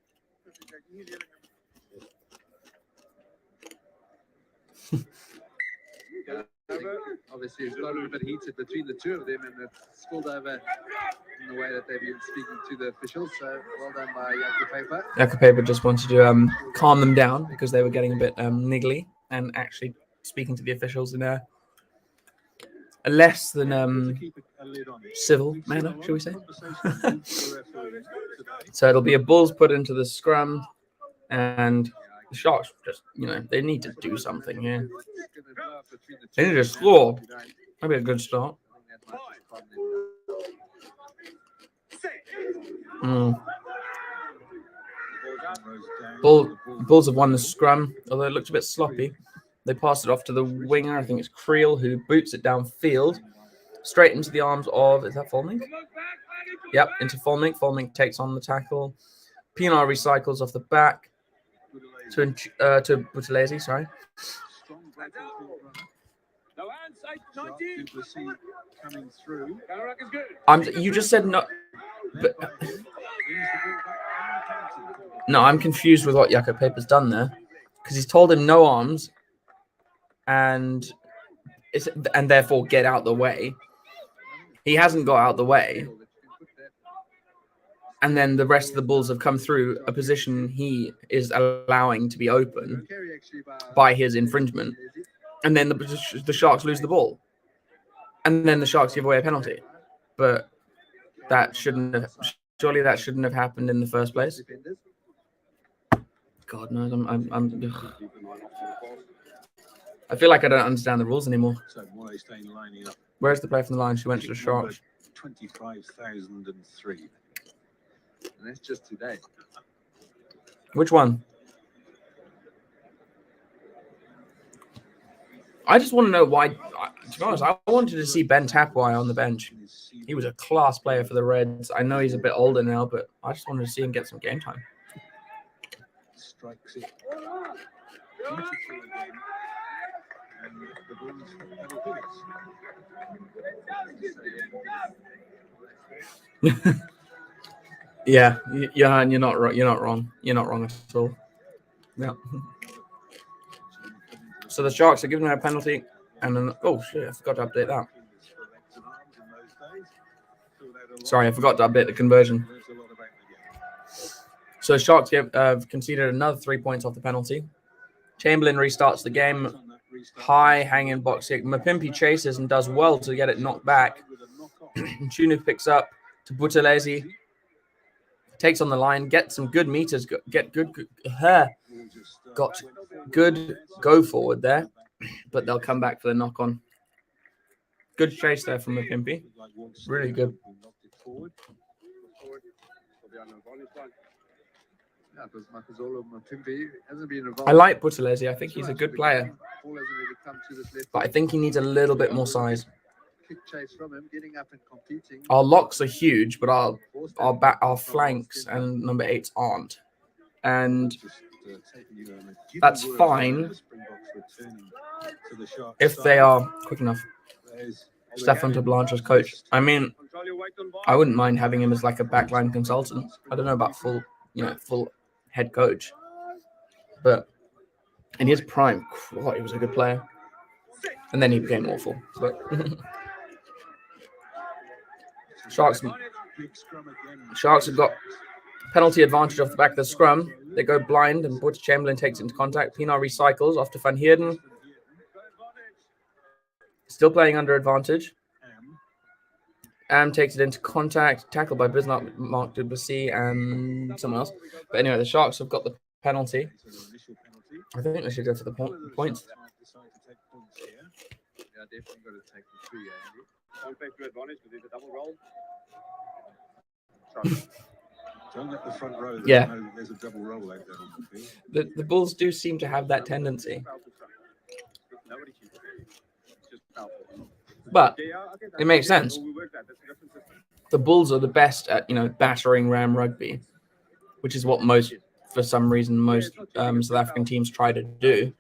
Obviously, it's got a bit heated between the two of them, and it's spilled over in the way that they've been speaking to the officials. So, well done by Jaco Paper. Jaco Paper just wanted to calm them down because they were getting a bit niggly and actually speaking to the officials in a less than civil manner, shall we say? So it'll be a Bulls put into the scrum, and the Sharks just, they need to do something here. They need to score. That'd be a good start. Bulls have won the scrum, although it looked a bit sloppy. They passed it off to the winger. I think it's Creel, who boots it downfield, straight into the arms of, is that Fulmink? Yep, into Fulmink. Fulmink takes on the tackle. Pinar recycles off the back to Buthelezi, sorry. You just said no. But, no, I'm confused with what Jaco Paper's done there, because he's told him no arms, and therefore get out the way. He hasn't got out the way. and then the rest of the Bulls have come through a position he is allowing to be open by his infringement, and then the Sharks lose the ball, and then the Sharks give away a penalty. But that shouldn't have. Surely that shouldn't have happened in the first place. God knows, I feel like I don't understand the rules anymore. So Molle staying lining up. Where's the player from the line? She went to the Sharks. 25,003. And that's just today. Which one? I just want to know why. To be honest, I wanted to see Ben Tapwai on the bench. He was a class player for the Reds. I know he's a bit older now, but I just wanted to see him get some game time. Strikes it beautifully again. And the Bulls have a finish. Yeah, and you're not wrong. You're not wrong. You're not wrong at all. Yeah. So the Sharks are giving her a penalty, and then oh shit, I forgot to update that. Sorry, I forgot to update the conversion. So Sharks have conceded another 3 points off the penalty. Chamberlain restarts the game. High hanging box kick. Mapimpi chases and does well to get it knocked back. Tunu picks up to Buthelezi. Takes on the line, get some good meters, got good go forward there, but they'll come back for the knock on. Good chase there from Mapimpi. Really good. I like Buthelezi. I think he's a good player, but I think he needs a little bit more size. Our locks are huge, but our flanks and number 8s aren't, and that's fine if they are quick enough. Stefan de Blanche's coach. I mean, I wouldn't mind having him as like a backline consultant. I don't know about full head coach, but in his prime, he was a good player, and then he became awful. But Sharks have got penalty advantage off the back of the scrum. They go blind, and Butch Chamberlain takes it into contact. Pinar recycles off to Van Heerden. Still playing under advantage. Am takes it into contact. Tackled by Bismarck, Mark Dubussy, and someone else. But anyway, the Sharks have got the penalty. I think they should go for the points. Yeah, definitely got to take the 3, Andy. Don't play to advantage because it's a double roll. Don't let the front row. Yeah. There's a double roll out there on the field. The Bulls do seem to have that tendency. But it makes sense. The Bulls are the best at, battering ram rugby, which is what for some reason, most South African teams try to do.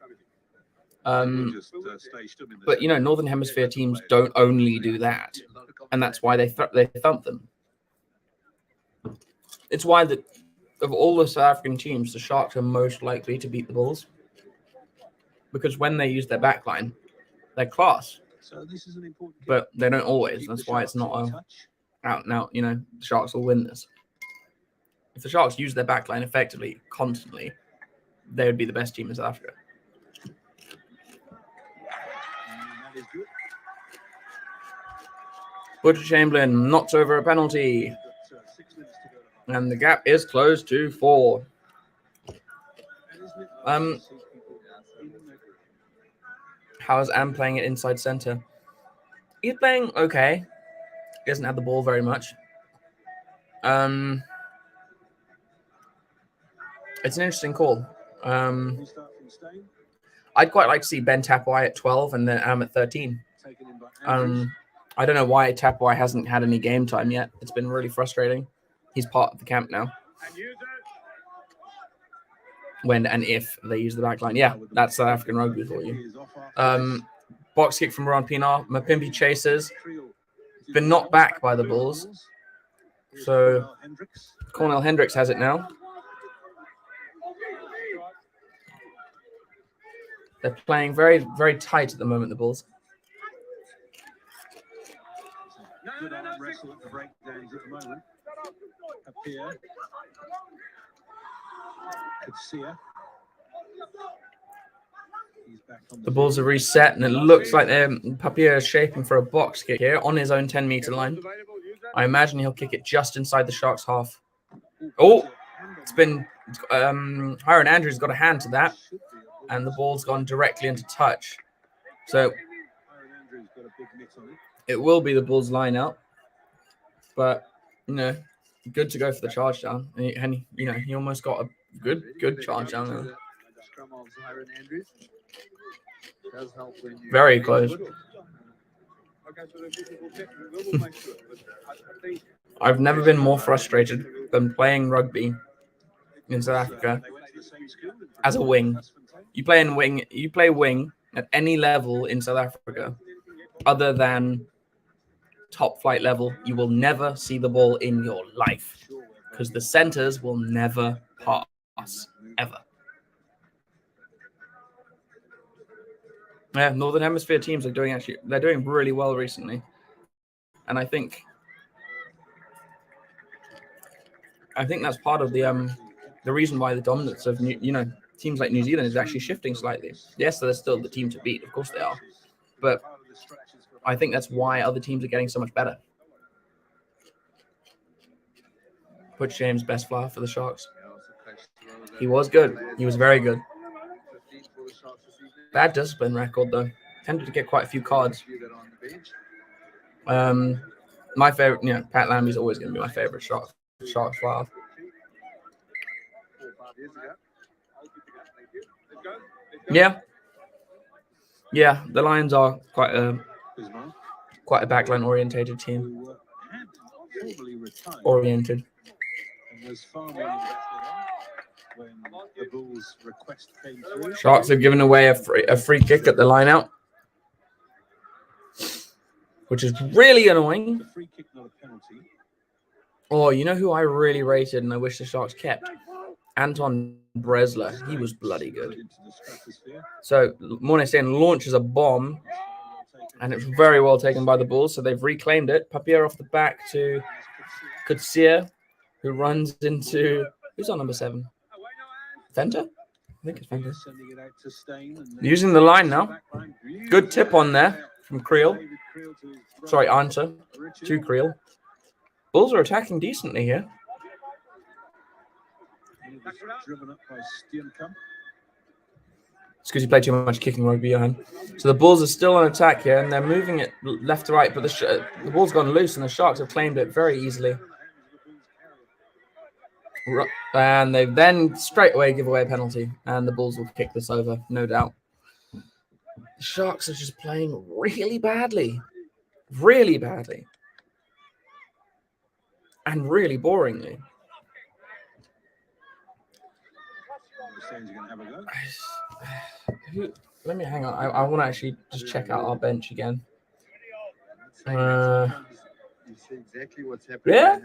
But, Northern Hemisphere teams don't only do that, and that's why they thump them. It's why of all the South African teams, the Sharks are most likely to beat the Bulls, because when they use their backline, they're class. So this is an important game. But they don't always. That's why it's not out and out. The Sharks will win this. If the Sharks use their backline effectively, constantly, they would be the best team in South Africa. That is good. Butcher Chamberlain knocks over a penalty. 6 minutes to go. And the gap is closed to 4. How's Am playing it inside center? He's playing okay. He doesn't have the ball very much. It's an interesting call. I'd quite like to see Ben Tapwai at 12 and then Am at 13. I don't know why Tapwai hasn't had any game time yet. It's been really frustrating. He's part of the camp now. When and if they use the back line. Yeah, that's South African rugby for you. Box kick from Ron Pinar. Mapimpi chases. Been knocked back by the Bulls. So Cornell Hendricks has it now. They're playing very, very tight at the moment, the Bulls. Good arm wrestle at the breakdowns at the moment. Papier. Kutsia. He's back on The balls are reset, and it looks like Papier is shaping for a box kick here on his own 10-meter line. I imagine he'll kick it just inside the Sharks' half. Oh, it's been Hiron Andrews got a hand to that, and the ball's gone directly into touch. So it will be the Bulls line out, but good to go for the charge down, and he almost got a good charge down there. Scrum of Hiron Andrews. Does help when you Very close. I've never been more frustrated than playing rugby in South Africa as a wing. You play wing at any level in South Africa other than top flight level. You will never see the ball in your life because the centers will never pass ever. Yeah, Northern Hemisphere teams are they're doing really well recently. And I think that's part of the reason why the dominance of teams like New Zealand is actually shifting slightly. Yes, they're still the team to beat, of course they are. But I think that's why other teams are getting so much better. Butch James, best flyer for the Sharks. He was good. He was very good. Bad discipline record, though. Tended to get quite a few cards. My favorite, Pat Lambie's always going to be my favorite Sharks flyer. Yeah. Yeah, the Lions are quite a backline orientated team. Oriented. Sharks have given away a free kick at the line out, which is really annoying. Oh, you know who I really rated and I wish the Sharks kept? Anton Bresler. He was bloody good. So Mornay saying launches a bomb, and it's very well taken by the Bulls. So they've reclaimed it. Papier off the back to Kutsia, who runs into who's on number 7? Fenter? I think it's Fenter. Using the line now. Good tip on there from Creel. Sorry, answer to Creel. Bulls are attacking decently here. It's because you play too much kicking rugby, Johan. So the Bulls are still on attack here, and they're moving it left to right, but the ball's gone loose, and the Sharks have claimed it very easily. And they then straight away give away a penalty, and the Bulls will kick this over, no doubt. The Sharks are just playing really badly. Really badly. And really boringly. Let me hang on. I want to actually just check out our bench again. You see exactly what's happening. Yeah,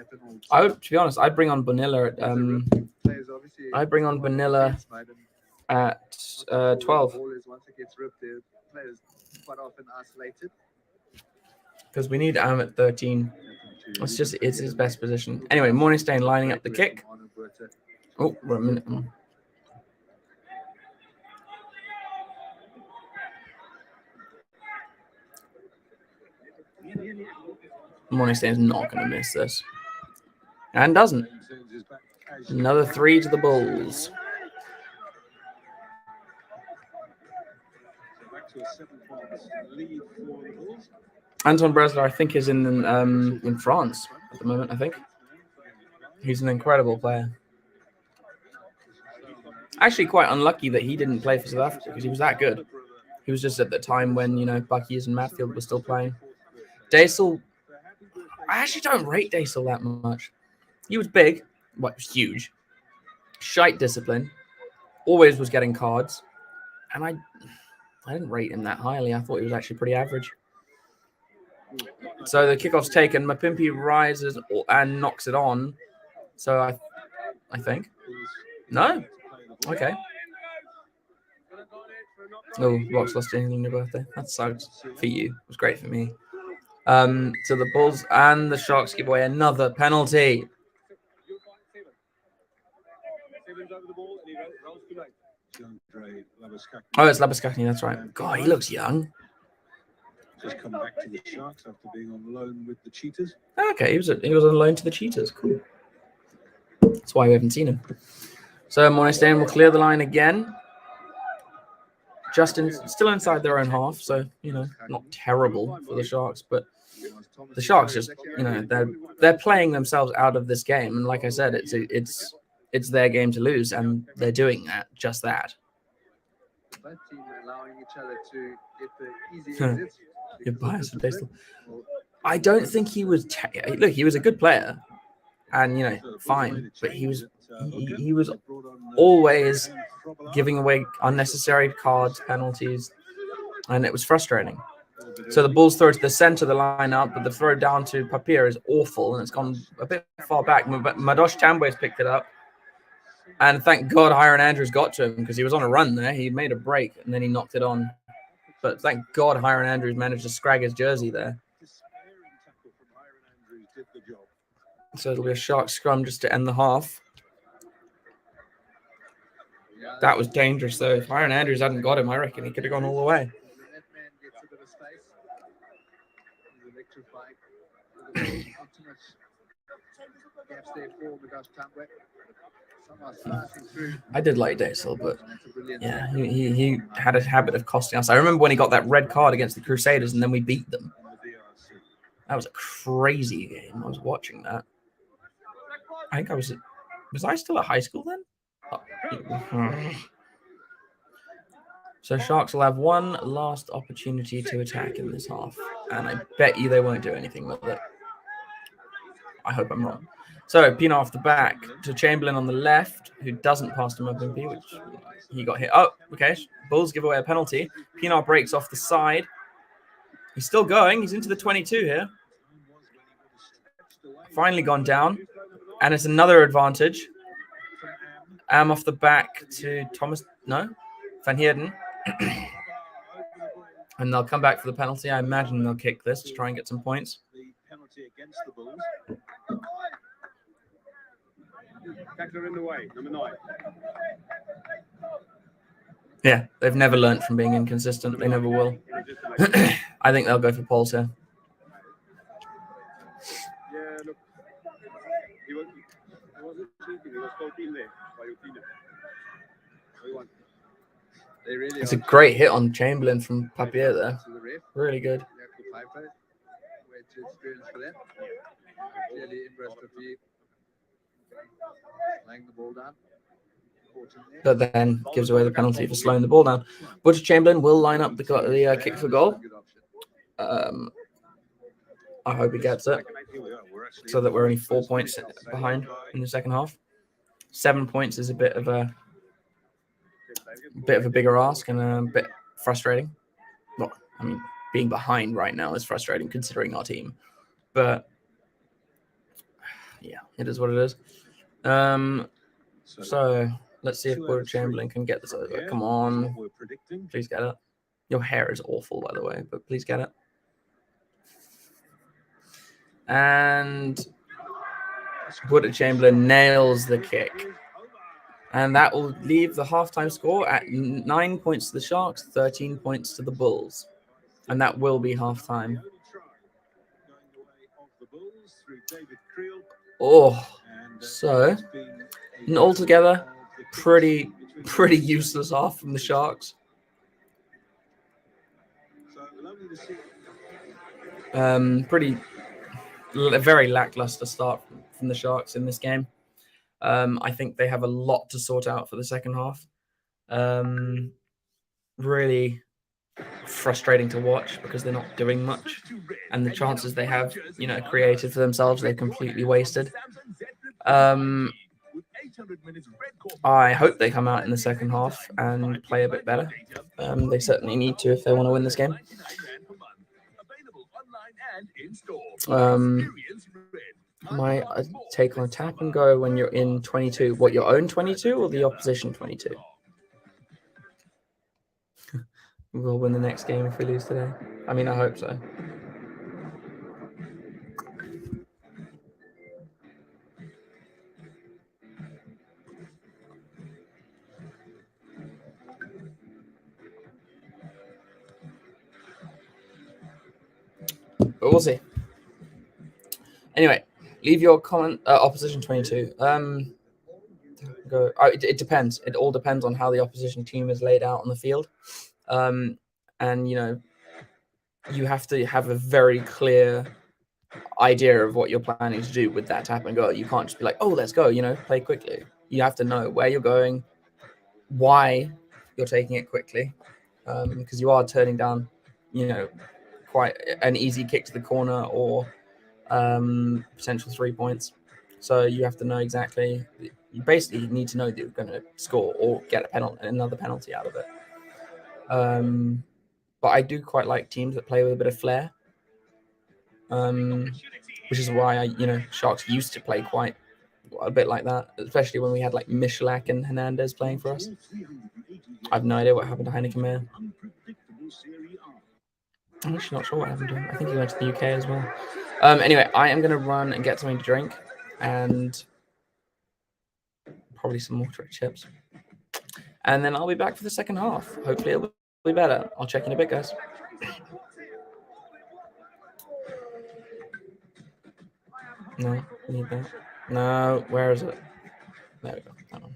to be honest, I'd bring on Bonilla at at 12. Once it gets ripped, the players quite often isolated. Because we need Am at 13. It's his best position. Anyway, Morningstain lining up the kick. Oh, we're a minute. Morningstain's not going to miss this. And doesn't. Another 3 to the Bulls. Anton Bresler, I think, is in France at the moment, I think. He's an incredible player. Actually, quite unlucky that he didn't play for South Africa because he was that good. He was just at the time when, Buckies and Matfield were still playing. Daisel, I actually don't rate Daisel that much. He was big, he was huge. Shite discipline. Always was getting cards. And I didn't rate him that highly. I thought he was actually pretty average. So the kickoff's taken. Mapimpi rises and knocks it on. So I think. No? Okay. Oh, Rox lost anything on your birthday. That sucks for you. It was great for me. So the Bulls and the Sharks give away another penalty. over the ball and he rolls too late. Andre Labuskaki Oh, it's Labuskaki, that's right. God, he looks young. just come back to the Sharks after being on loan with the Cheetahs. Okay, he was on loan to the Cheetahs. Cool. That's why we haven't seen him. So Monistan will clear the line again. Still inside their own half, so not terrible for the Sharks, but the Sharks just they're playing themselves out of this game, and like I said, it's their game to lose, and they're doing just that. Both teams allowing each other to get the easy exits. You're biased, I don't think he was. Look, he was a good player, and fine, but he was always giving away unnecessary cards, penalties, and it was frustrating. So the Bulls throw to the center of the lineup, but the throw down to Papier is awful, and it's gone a bit far back. Madosh Tambwe's picked it up, and thank God Hiron Andrews got to him because he was on a run there. He made a break, and then he knocked it on. But thank God Hiron Andrews managed to scrag his jersey there. So it'll be a Shark scrum just to end the half. That was dangerous, though. If Hiron Andrews hadn't got him, I reckon he could have gone all the way. The net man gets a bit of space. He's electrifying. Not too much gaps there for Madosh Tambwe. Somehow slicing through. I did like Daisel, but yeah, he had a habit of costing us. I remember when he got that red card against the Crusaders, and then we beat them. That was a crazy game. I was watching that. I think was I still at high school then? So Sharks will have one last opportunity to attack in this half, and I bet you they won't do anything with it. I hope I'm wrong. So Pienaar off the back to Chamberlain on the left, who doesn't pass to Mabimpi, which he got hit. Oh, okay. Bulls give away a penalty. Pienaar breaks off the side. He's still going. He's into the 22 here. Finally gone down, and it's another advantage. Off the back to Thomas. No, Van Heerden. And they'll come back for the penalty. I imagine they'll kick this to try and get some points. The penalty against the Bulls. Tackler in the way, number 9. Yeah, they've never learnt from being inconsistent. They never will. I think they'll go for poles here. Yeah, look. He wasn't cheating, he was caught in there by your cleaner. They really It's a great hit on Chamberlain from Papier there. to the ref. Really good. Way to experience for them. Clearly Imbros Papier laying the ball down. But then gives away the penalty for slowing the ball down. Butcher Chamberlain will line up the kick for goal. I hope he gets it, so that we're only 4 points behind in the second half. 7 points is a bit of a bigger ask and a bit frustrating. Well, I mean, being behind right now is frustrating considering our team, but yeah, it is what it is. So let's see if Butcher Chamberlain can get this over. Come on, please get it. Your hair is awful, by the way, but please get it. And Butcher Chamberlain nails the kick. And that will leave the halftime score at 9 points to the Sharks, 13 points to the Bulls. And that will be halftime. Oh, so altogether, pretty useless half from the Sharks. A very lackluster start from the Sharks in this game. I think they have a lot to sort out for the second half. Really frustrating to watch because they're not doing much, and the chances they have, created for themselves, they've completely wasted. I hope they come out in the second half and play a bit better. They certainly need to if they want to win this game. My take on tap and go when you're in 22. What, your own 22 or the opposition 22? We'll win the next game if we lose today. I mean, I hope so. but we'll see. Anyway, leave your comment. Opposition 22. Go. It depends. It all depends on how the opposition team is laid out on the field, and you know, you have to have a very clear idea of what you're planning to do with that tap and go. You can't just be like, oh, let's go. You know, play quickly. You have to know where you're going, why you're taking it quickly, because you are turning down, you know, quite an easy kick to the corner or potential 3 points. So you have to know exactly. You basically need to know that you're going to score or get a penalty, another penalty out of it. But I do quite like teams that play with a bit of flair, which is why Sharks used to play quite a bit like that, especially when we had like Michalak and Hernandez playing for us. I have no idea what happened to Heineken Man. I'm actually not sure what happened to him. I think he went to the UK as well. Anyway, I am going to run and get something to drink and probably some more chips. And then I'll be back for the second half. Hopefully it'll be better. I'll check in a bit, guys. No, need that. No, where is it? There we go. That one.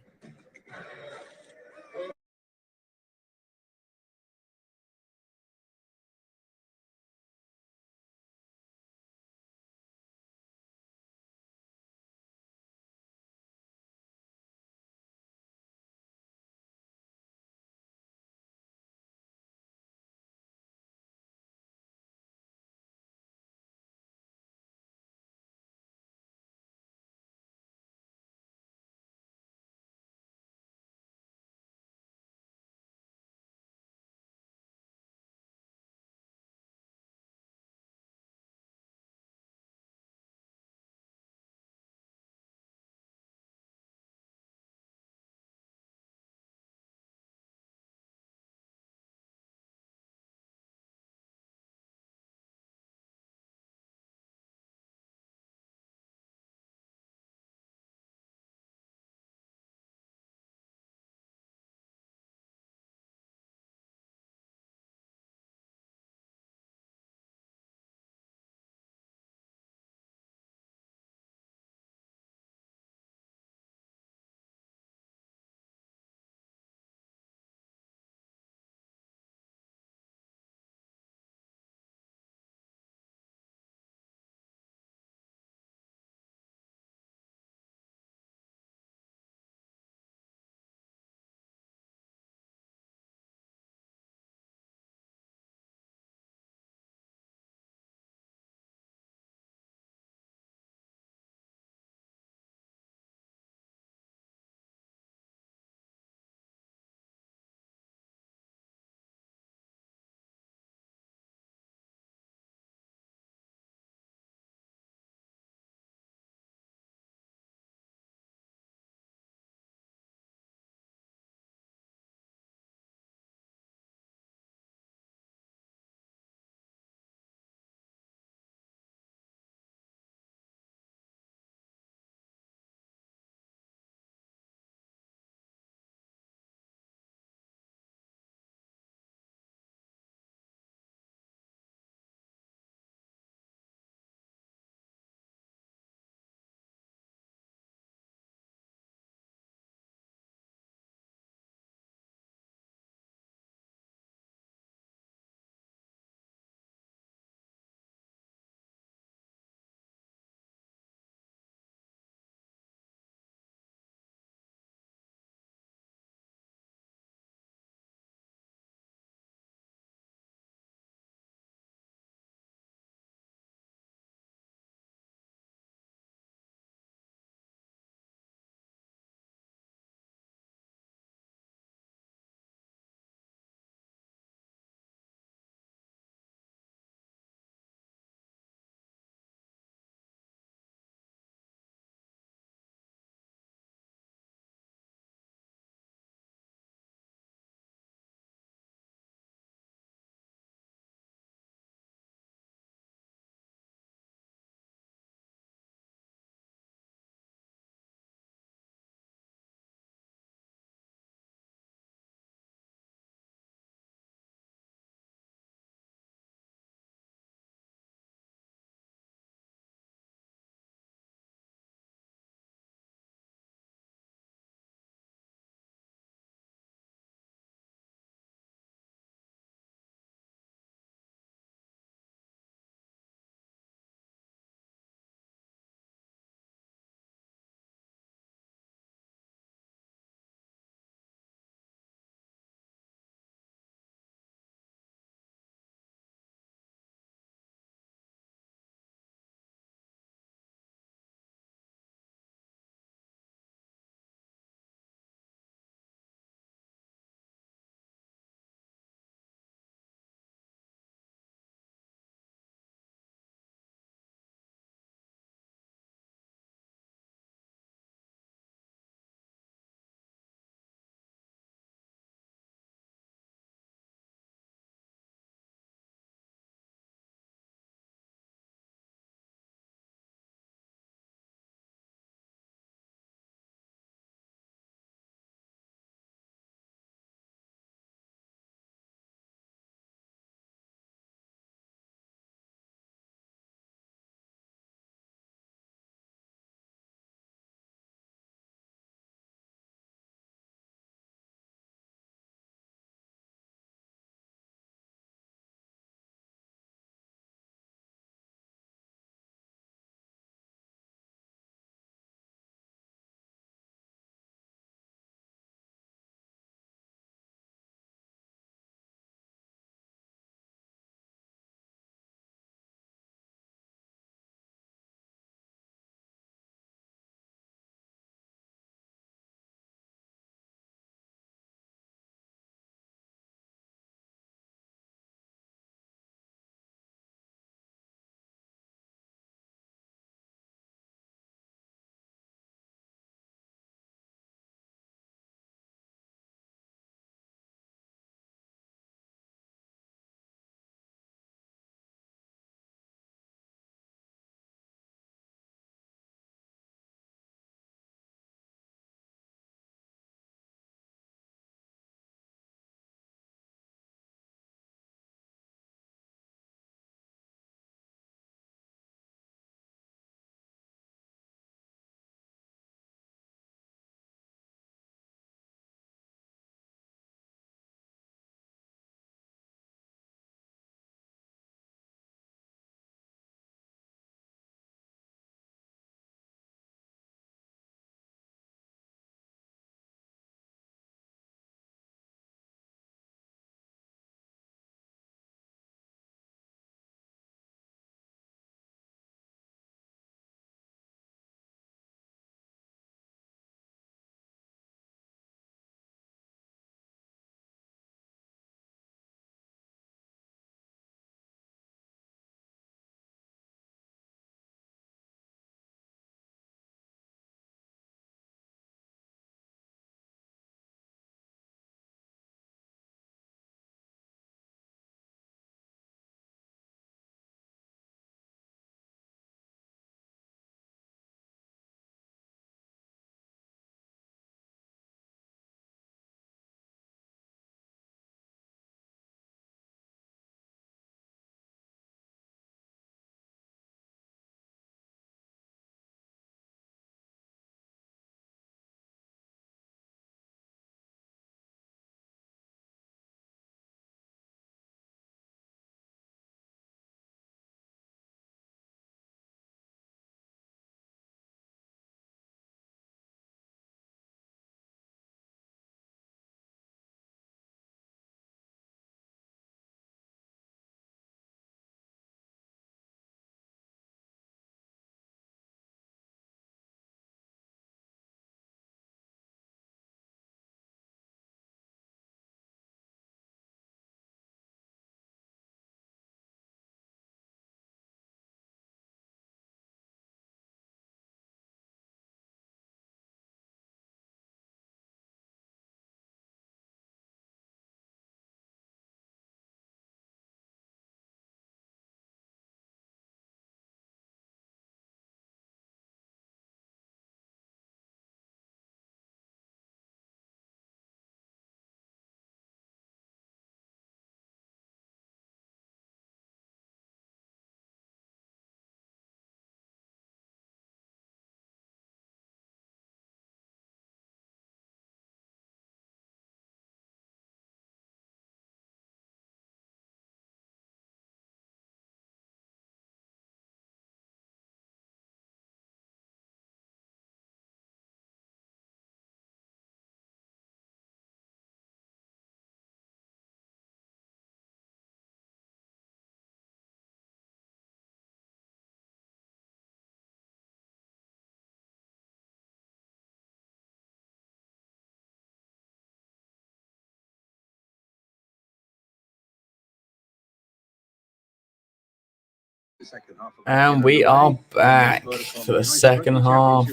And we are back for the second half.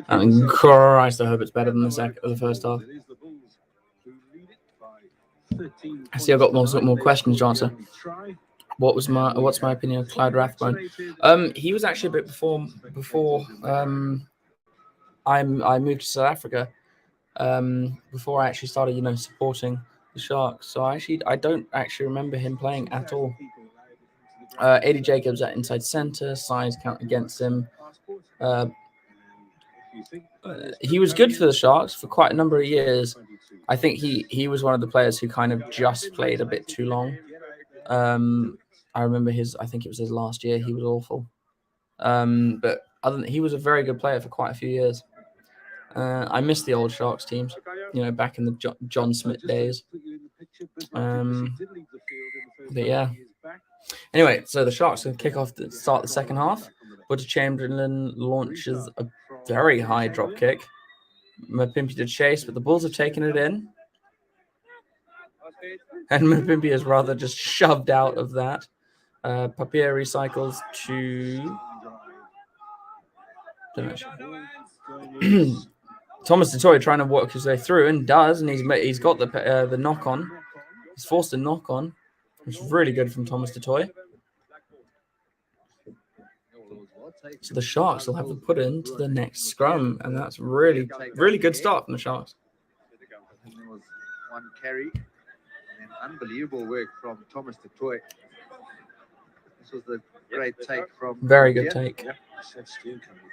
And Christ, I hope it's better than the first half. I see I've got more questions to answer. What's my opinion of Clyde Rathbone? He was actually a bit before I moved to South Africa. Before I actually started, supporting the Sharks. So I don't actually remember him playing at all. Eddie Jacobs at inside centre, size count against him. He was good for the Sharks for quite a number of years. I think he was one of the players who kind of just played a bit too long. I remember I think it was his last year. He was awful. But he was a very good player for quite a few years. I miss the old Sharks teams, back in the John Smith days. But yeah. Anyway, so the Sharks will kick off to start the second half. Watchalong launches a very high drop kick. Mapimpi to chase, but the Bulls have taken it in. And Mapimpi is rather just shoved out of that. Papier recycles to Thomas DeToy trying to work his way through and does, and he's got the knock on. He's forced a knock on. It's really good from Thomas DeToy. So the Sharks will have to put into the next scrum, and that's really, really good start from the Sharks. I think there was one carry and unbelievable work from Thomas DeToy. This was the great take from very good take. Yep.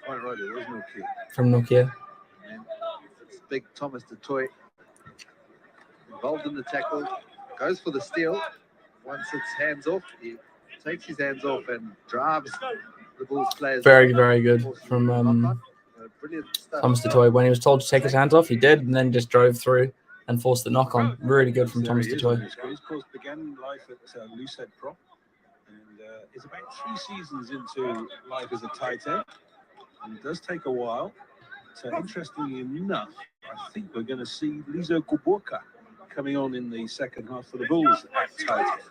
Quite right, it was Nokia. From Nokia. And it's big Thomas DeToy involved in the tackle, goes for the steal. Once it's hands off, he takes his hands off and drives the Bulls players. Very, very good from brilliant stuff. Thomas DeToy. When he was told to take his hands off, he did, and then just drove through and forced the knock on. Really good from Thomas DeToy. His course began life at loosehead prop, and is about 3 seasons into life as a tight end, and it does take a while. So interestingly enough, I think we're going to see Lizo Kuboka coming on in the second half for the Bulls at tight end.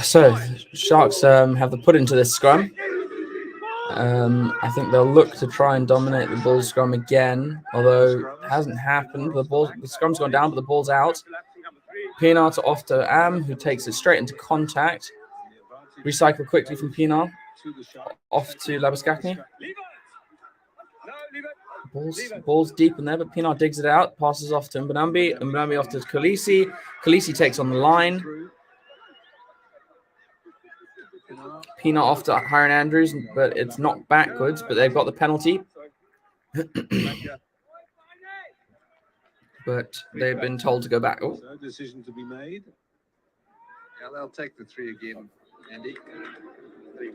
So Sharks have the put into this scrum. I think they'll look to try and dominate the Bulls scrum again, although it hasn't happened. The scrum's gone down, but the ball's out. Pienaar to off to Am, who takes it straight into contact. Recycle quickly from Pienaar. Off to Labuskakny. Ball's deep in there, but Pienaar digs it out. Passes off to Mbonambi. Mbonambi off to Khaleesi. Khaleesi takes on the line. Pienaar off to Hiron Andrews, but it's knocked backwards, but they've got the penalty. But they've been told to go back. Oh. So decision to be made. Yeah, they'll take the 3 again, Andy.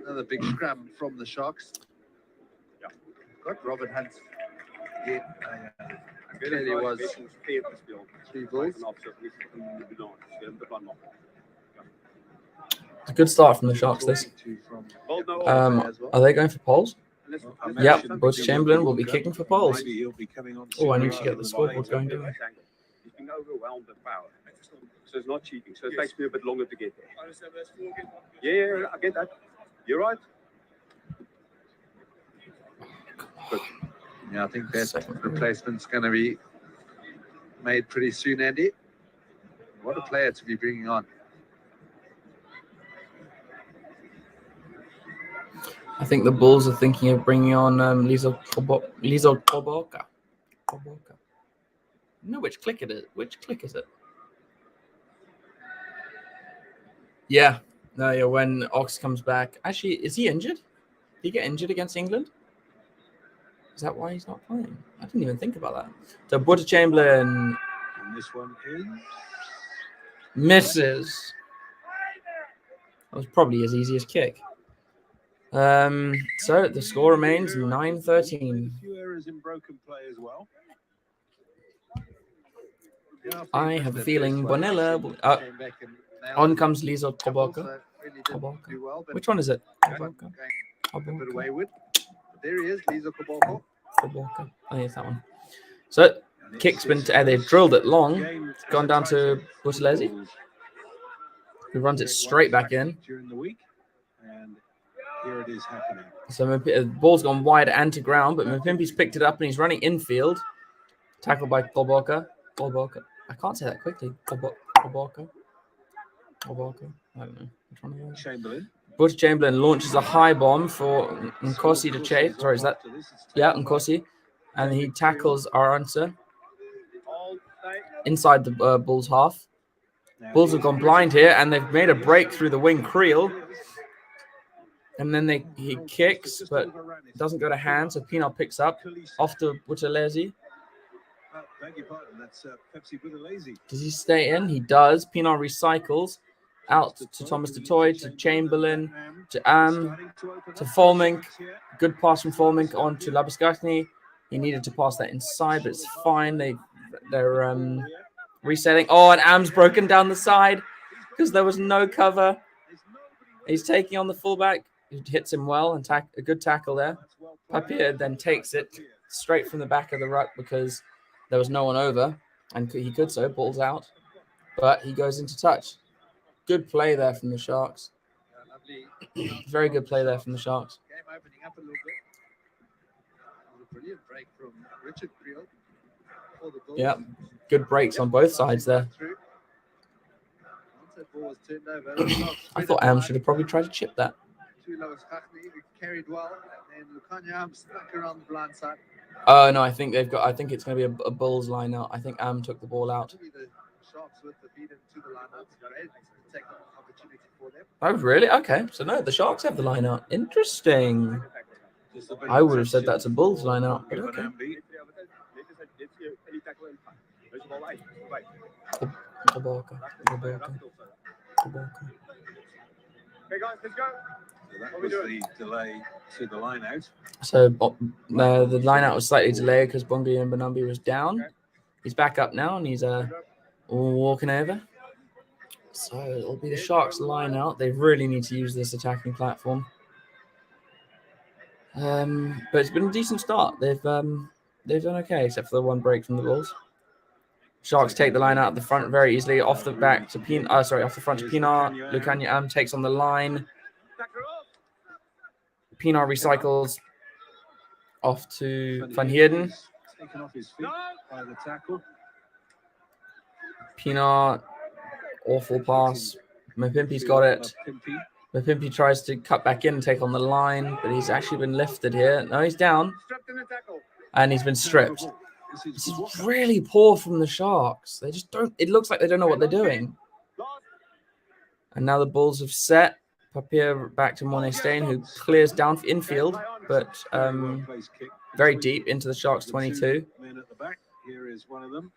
Another big scrum from the Sharks. Yeah. Got Robert Hunt again. Clearly was 3 Bulls. It's a good start from the Sharks, this. Are they going for poles? Yep, Watchalong will be kicking for poles. Oh, I need to get the scoreboard going, don't I? He's been overwhelmed with power. So it's not cheating. So it takes me a bit longer to get there. Yeah, I get that. You're right. But, yeah, I think that replacement's going to be made pretty soon, Andy. What a player to be bringing on. I think the Bulls are thinking of bringing on Lizo Kuboka. No, which click it is? Which click is it? Yeah. No, yeah, when Ox comes back. Actually, is he injured? Did he get injured against England? Is that why he's not playing? I didn't even think about that. So Watchalong. And this one is misses. That was probably his easiest kick. So the score remains 9-13. A few errors in broken play as well. I have a feeling Bonella. On comes Lizo Kuboka. Which one is it? Kuboka. A bit wayward. There he is, Lizo Kuboka. Oh, yeah, that one. So Kick's been they've drilled it long. It's gone down to Buthelezi, who runs it straight back in. During the week, and here it is happening. So the ball's gone wide and to ground, but Mpimpi's picked it up and he's running infield. Tackled by Golboka. I can't say that quickly. Golboka. I don't know. Chamberlain. Butch Chamberlain launches a high bomb for Nkosi to chase. Sorry, is that? Yeah, Nkosi. And he tackles our answer inside the Bulls half. Bulls have gone blind here, and they've made a break through the wing creel. And then he kicks, but it doesn't go to hand, so Pienaar picks up off to Buthelezi. Beg your pardon, that's Pepsi Buthelezi. Does he stay in? He does. Pienaar recycles out to Thomas Toy, to Chamberlain, to to Folmink. Good pass from Folmink on to Labuskakni. He needed to pass that inside, but it's fine. They're resetting. Oh, and Am's broken down the side because there was no cover. He's taking on the fullback. He hits him well and a good tackle there. Papier then takes it straight from the back of the ruck because there was no one over, and he could so, ball's out. But he goes into touch. Good play there from the Sharks. Very good play there from the Sharks. Game opening up a little bit. A brilliant break from Richard Creel for the Bulls. Yeah, good breaks on both sides there. Once that ball was turned over, I thought Am should have probably tried to chip that. Carried well, and then Lukanya stuck around the blind side. Oh no, I think it's going to be a Bulls line out. I think Am took the ball out. The Sharks with the feed into the line out. Great to take an opportunity for them. Oh really? Okay, so no, the Sharks have the line out. Interesting. I would have said that's a Bulls line out, but okay. Okay, guys, let's go. So that was the delay to the line out. So the line out was slightly delayed because Bongi and Banambi was down. He's back up now and he's walking over. So it'll be the Sharks line out. They really need to use this attacking platform. But it's been a decent start. They've done okay except for the one break from the Bulls. Sharks take the line out at the front very easily. Off the back to off the front to Pienaar. Lukanya Am takes on the line. Pienaar recycles off to Van Heerden. Taken off his feet by the tackle. Pienaar, awful pass. Mpimpi's got it. Mpimpi tries to cut back in and take on the line, but he's actually been lifted here. No, he's down. And he's been stripped. This is really poor from the Sharks. They just don't. It looks like they don't know what they're doing. And now the Bulls have set. Papier back to Monet-Stain, who clears down for infield, but very deep into the Sharks 22. Men at the back. Here is one of them.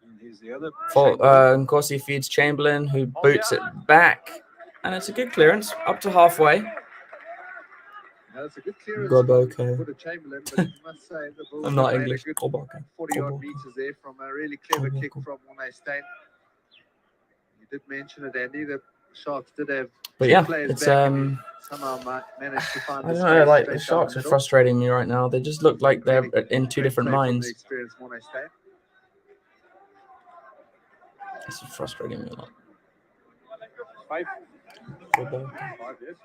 And here's the other. Nkosi feeds Chamberlain, who boots it back. And it's a good clearance, up to halfway. That's a good clearance Golboka. for the Chamberlain, but I must say the Bulls I'm not made English. a good Golboka. 40-odd meters there from a really clever kick from Monet-Stain. You did mention it, Andy. The Sharks did have But yeah, players it's back and somehow managed to find I the don't know, space like straight the down Sharks are middle. frustrating me right now. They just look like they're in two Great different play from minds. the experienced Monet-Stain. This is frustrating me a lot. 5. Golboka. 5, yes.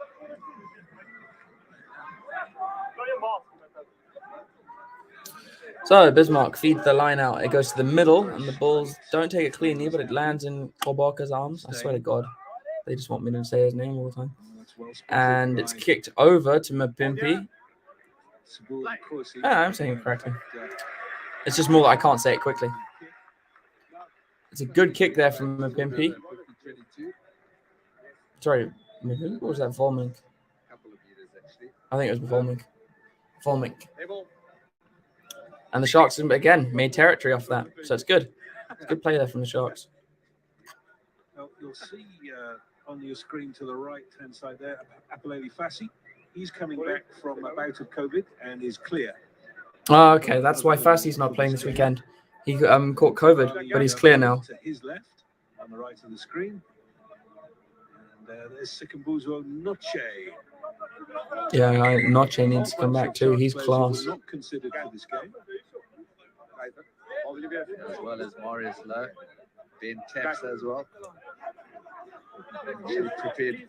So Bismarck feeds the line out. It goes to the middle, and the Bulls don't take it cleanly, but it lands in Golboka's arms. I swear to God, they just want me to say his name all the time. And it's kicked over to Mpimpi. I'm saying it correctly. It's just more that I can't say it quickly. It's a good kick there from Mpimpi. Sorry, Mpimpi, or was that Volmink? I think it was Volmink. And the Sharks, again, made territory off that. So it's good. It's good play there from the Sharks. Well, you'll see on your screen to the right-hand side there, Apaleli Fassi. He's coming back from a bout of COVID and is clear. Oh, okay. That's why Fassi's not playing this weekend. He caught COVID, but he's clear now. To his left, on the right of the screen. And there's Sikambuzo Noche. Yeah, Noche needs to come back too. He's class. Not considered for this game. as well as Marius Lowe. Ben Taps as well. Actually prepared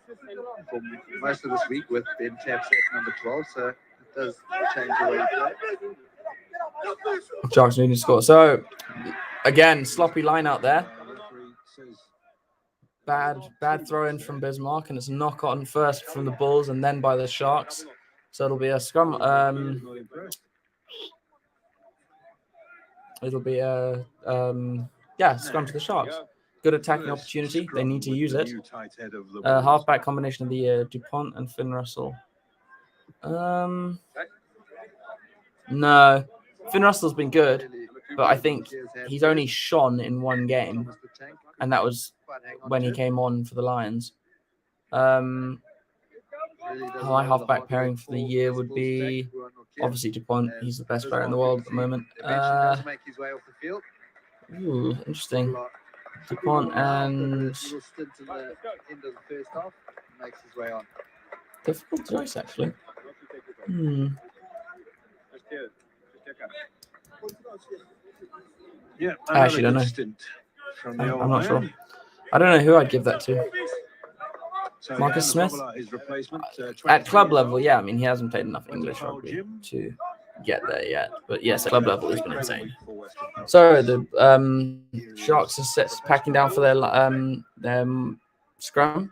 for most of this week with Ben Taps at number 12, so it does change the way you play. Sharks need to score. So, again, sloppy line out there. Bad throw in from Bismarck, and it's knock on first from the Bulls and then by the Sharks. So it'll be a scrum. It'll be a scrum to the Sharks. Good attacking opportunity. They need to use it. Halfback combination of the year: Dupont and Finn Russell. No, Finn Russell's been good, but I think he's only shone in one game, and that was when he came on for the Lions. My halfback pairing for the year would be obviously Dupont. He's the best player in the world at the moment. Ooh, interesting. Dupont and difficult choice actually. Yeah, I actually don't know. I'm not sure. I don't know who I'd give that to. Marcus Smith? At club level, yeah. I mean, he hasn't played enough English rugby to get there yet. But yes, at club level, he's been insane. So the Sharks are packing down for their scrum.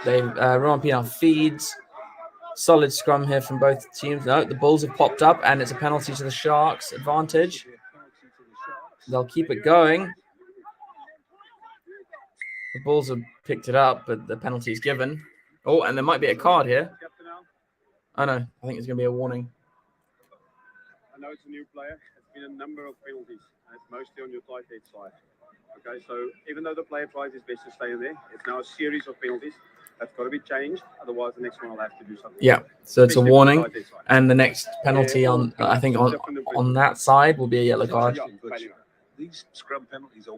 Roman Pienaar feeds. Solid scrum here from both teams. No, the Bulls have popped up, and it's a penalty to the Sharks. Advantage. They'll keep it going. The Bulls have picked it up, but the penalty is given. Oh, and there might be a card here. Oh, no. I think it's going to be a warning. I know it's a new player. It's been a number of penalties. And it's mostly on your tight head side. Okay, so even though the player tries his best to stay in there, it's now a series of penalties. That's got to be changed. Otherwise, the next one will have to do something. Yeah, so it's a warning. And the next penalty on that side will be a yellow card. These scrum penalties are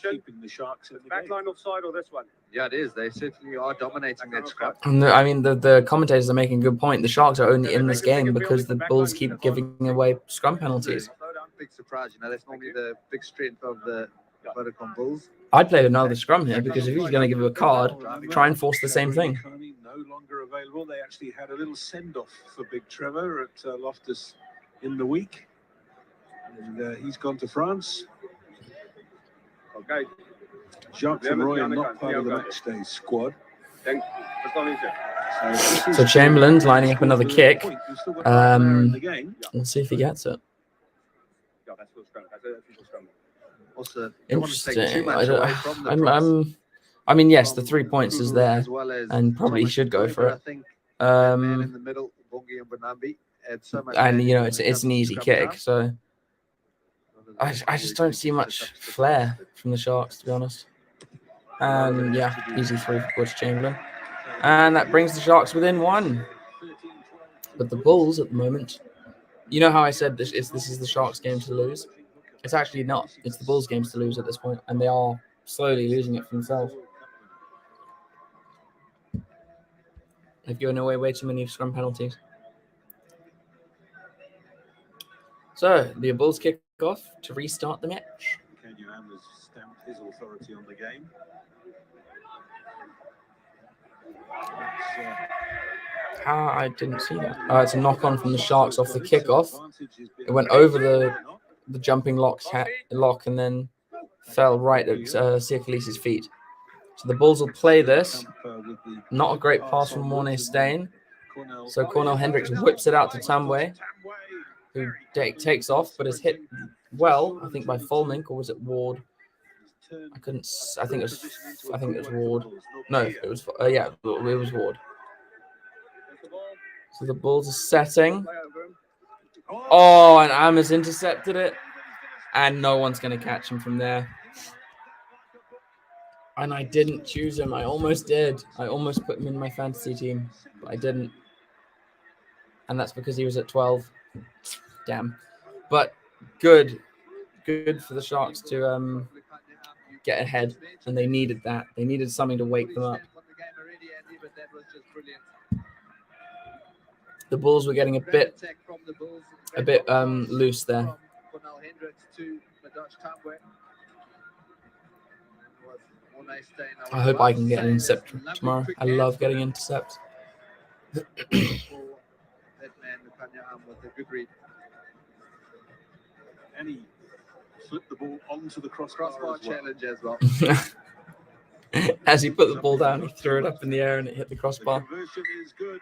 keeping the Sharks in the back line offside or this one? Yeah, it is. They certainly are dominating that scrum. I mean, the commentators are making a good point. The Sharks are only in this game because the Bulls keep giving away scrum penalties. Big surprise. You know, that's normally the big strength of the Vodacom Bulls. I'd play another scrum here because if he's going to give you a card, try and force the same thing. No longer available. They actually had a little send-off for Big Trevor at Loftus in the week. And he's gone to France. Okay. Sharks and Roy are not part of the matchday squad. So Chamberlain's lining up another kick. We'll see if he gets it. Also, interesting. I mean, yes, the 3 points is there, and probably should go for it. And you know, it's an easy kick, so I just don't see much flair from the Sharks, to be honest. And yeah, easy 3 for Butch Chamberlain, and that brings the Sharks within 1. But the Bulls at the moment, you know how I said this is the Sharks' game to lose. It's actually not. It's the Bulls' games to lose at this point, and they are slowly losing it for themselves. They've given away way too many scrum penalties. So the Bulls kick off to restart the match. Ken Yohan has stamped his authority on the game. I didn't see that. It's a knock on from the Sharks off the kickoff. It went over the jumping lock and then fell right at Siakalis's feet. So the Bulls will play this. Not a great pass from Mornay Stain. So Cornell Hendricks whips it out to Tambwe, who takes off, but is hit well, I think, by Fulmink, or was it Ward? I couldn't. I think it was Ward. No, it was it was Ward. So the Bulls are setting. Oh, and Amos intercepted it, and no one's going to catch him from there. And I didn't choose him. I almost did. I almost put him in my fantasy team, but I didn't. And that's because he was at 12. Damn. But good for the Sharks to get ahead, and they needed that. They needed something to wake them up. The Bulls were getting a bit loose there. I hope I can get an intercept tomorrow. I love getting intercepts. That man, Lukanya, with a good read. And he flipped the ball onto the crossbar Challenge as well. As he put the ball down, he threw it up in the air and it hit the crossbar. The conversion is good.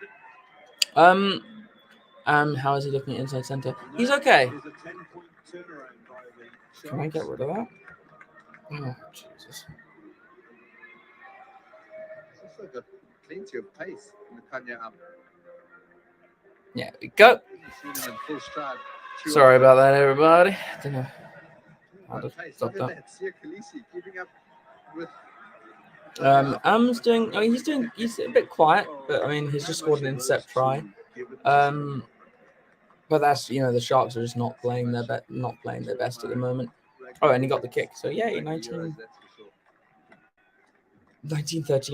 How is he looking at inside center? He's okay. Is a 10-point turnaround by the Can I get Sharks. rid of that? Oh, Jesus. It's also got plenty of pace in Lukanya. Yeah, we go. Seen him in full stride. Sorry about that, everybody. Don't know. I'll just stop Look that. at that. Khaleesi keeping up with. He's a bit quiet, but I mean, he's just scored an intercept try. But that's, the Sharks are just not playing their best at the moment. Oh, and he got the kick. So yeah, 19-13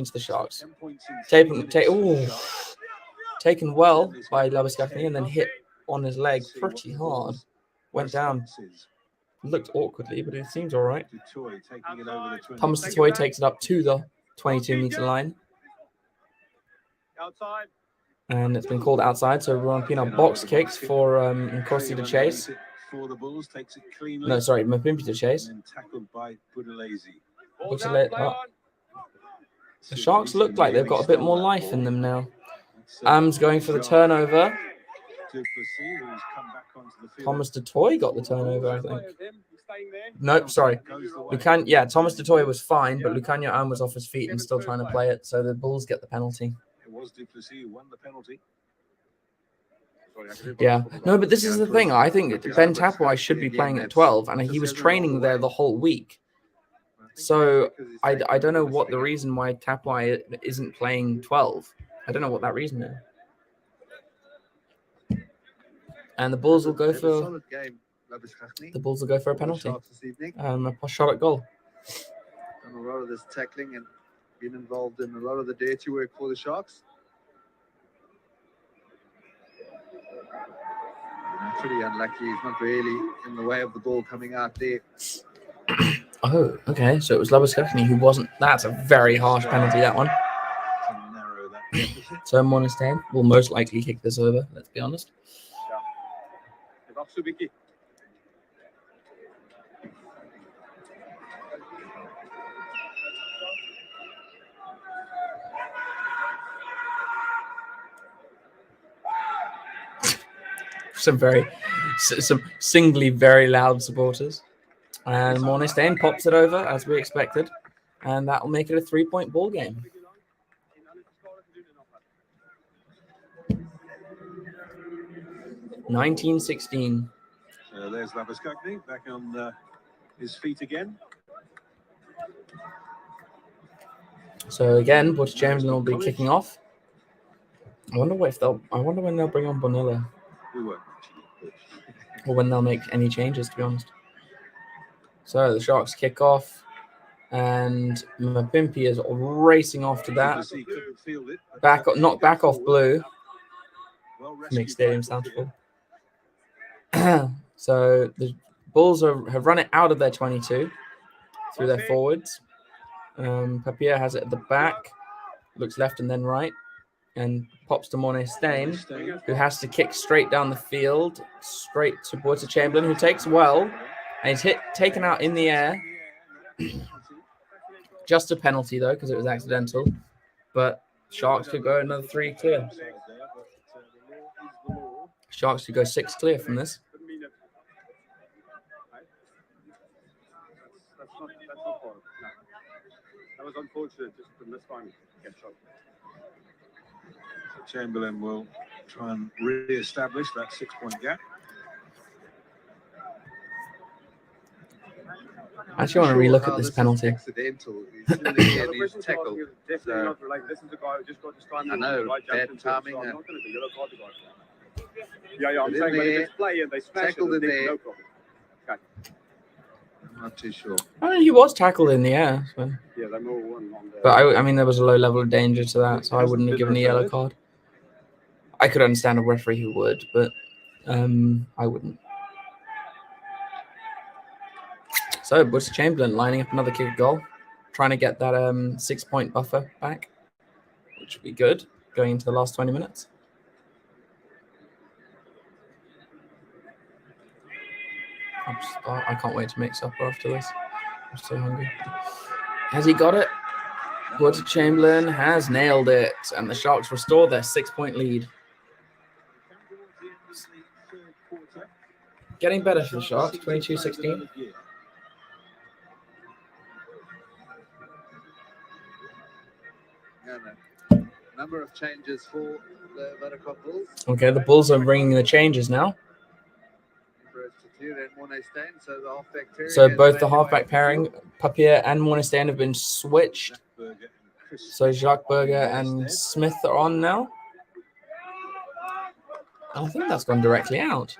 to the Sharks. Taken well by Labuskakny and then hit on his leg pretty hard. Went down. Looked awkwardly, but it seems all right. Thomas Dutoy takes it up to the 22-meter line. Outside. And it's been called outside, so we're on box kicks for Nkosi to chase. For the Bulls, takes it cleanly. No, sorry, Mapimpi to chase. And tackled by Budalezi. The Sharks look like they've got a bit more life in them now. Am's going for the turnover. Thomas Dutoy got the turnover, I think. Nope, sorry. Thomas Dutoy was fine, but Lukanya Am was off his feet and still trying to play it, so the Bulls get the penalty. It was Duplessis who won the penalty. Yeah. No, but this is the thing. I think Ben Tapwai should be playing at 12, and he was training there the whole week. So I don't know what the reason why Tapwai isn't playing 12. I don't know what that reason is. And the Bulls will go for a penalty. A shot at goal. Done a lot of this tackling and been involved in a lot of the dirty work for the Sharks. Pretty unlucky. He's not really in the way of the ball coming out there. Oh, okay. So it was Labuskakny who wasn't. That's a very harsh penalty, that one. So Monistan will most likely kick this over, let's be honest. Some singly very loud supporters. And Monistan pops it over as we expected. And that will make it a 3-point ball game. 19-16. There's Labuskakny back on his feet again. So again, Butch Chamberlain will be kicking off. I wonder when they'll bring on Bonilla. Or when they'll make any changes, to be honest. So the Sharks kick off. And Mapimpi is racing off to that. Not back off Blue. Make stadium sound full. So the Bulls have run it out of their 22 through their forwards. Papier has it at the back, looks left and then right, and pops to Monistan, who has to kick straight down the field, straight towards Chamberlain, who takes well, and he's taken out in the air. Just a penalty though, because it was accidental. But Sharks could go another 3 clear. Sharks could go 6 clear from this. That was unfortunate, just the mistiming. Get shot. Chamberlain will try and re-establish that 6-point gap. I actually want to relook at this penalty. Accidental. He's tackle. Definitely not like this is the guy who just got his time. I know, bad timing. I'm not going to be yellow card the guy. Yeah, I'm saying, but if it's play and they smash tackled it, in then there. no problem. Okay. I'm not too sure. I mean, he was tackled in the air. So. Yeah, they're more one on the. But I mean, there was a low level of danger to that, so I wouldn't have given a yellow card. I could understand a referee who would, but I wouldn't. So Bush Chamberlain lining up another kick goal, trying to get that 6-point buffer back, which would be good going into the last 20 minutes. I can't wait to make supper after this. I'm so hungry. Has he got it? Bush Chamberlain has nailed it, and the Sharks restore their 6-point lead. Getting better for the Sharks, 22-16. Number of changes for the Vodacom Bulls. Okay, the Bulls are bringing the changes now. So both the halfback pairing, Papier and Morningstain, have been switched. So Jacques Berger and Smith are on now. I think that's gone directly out.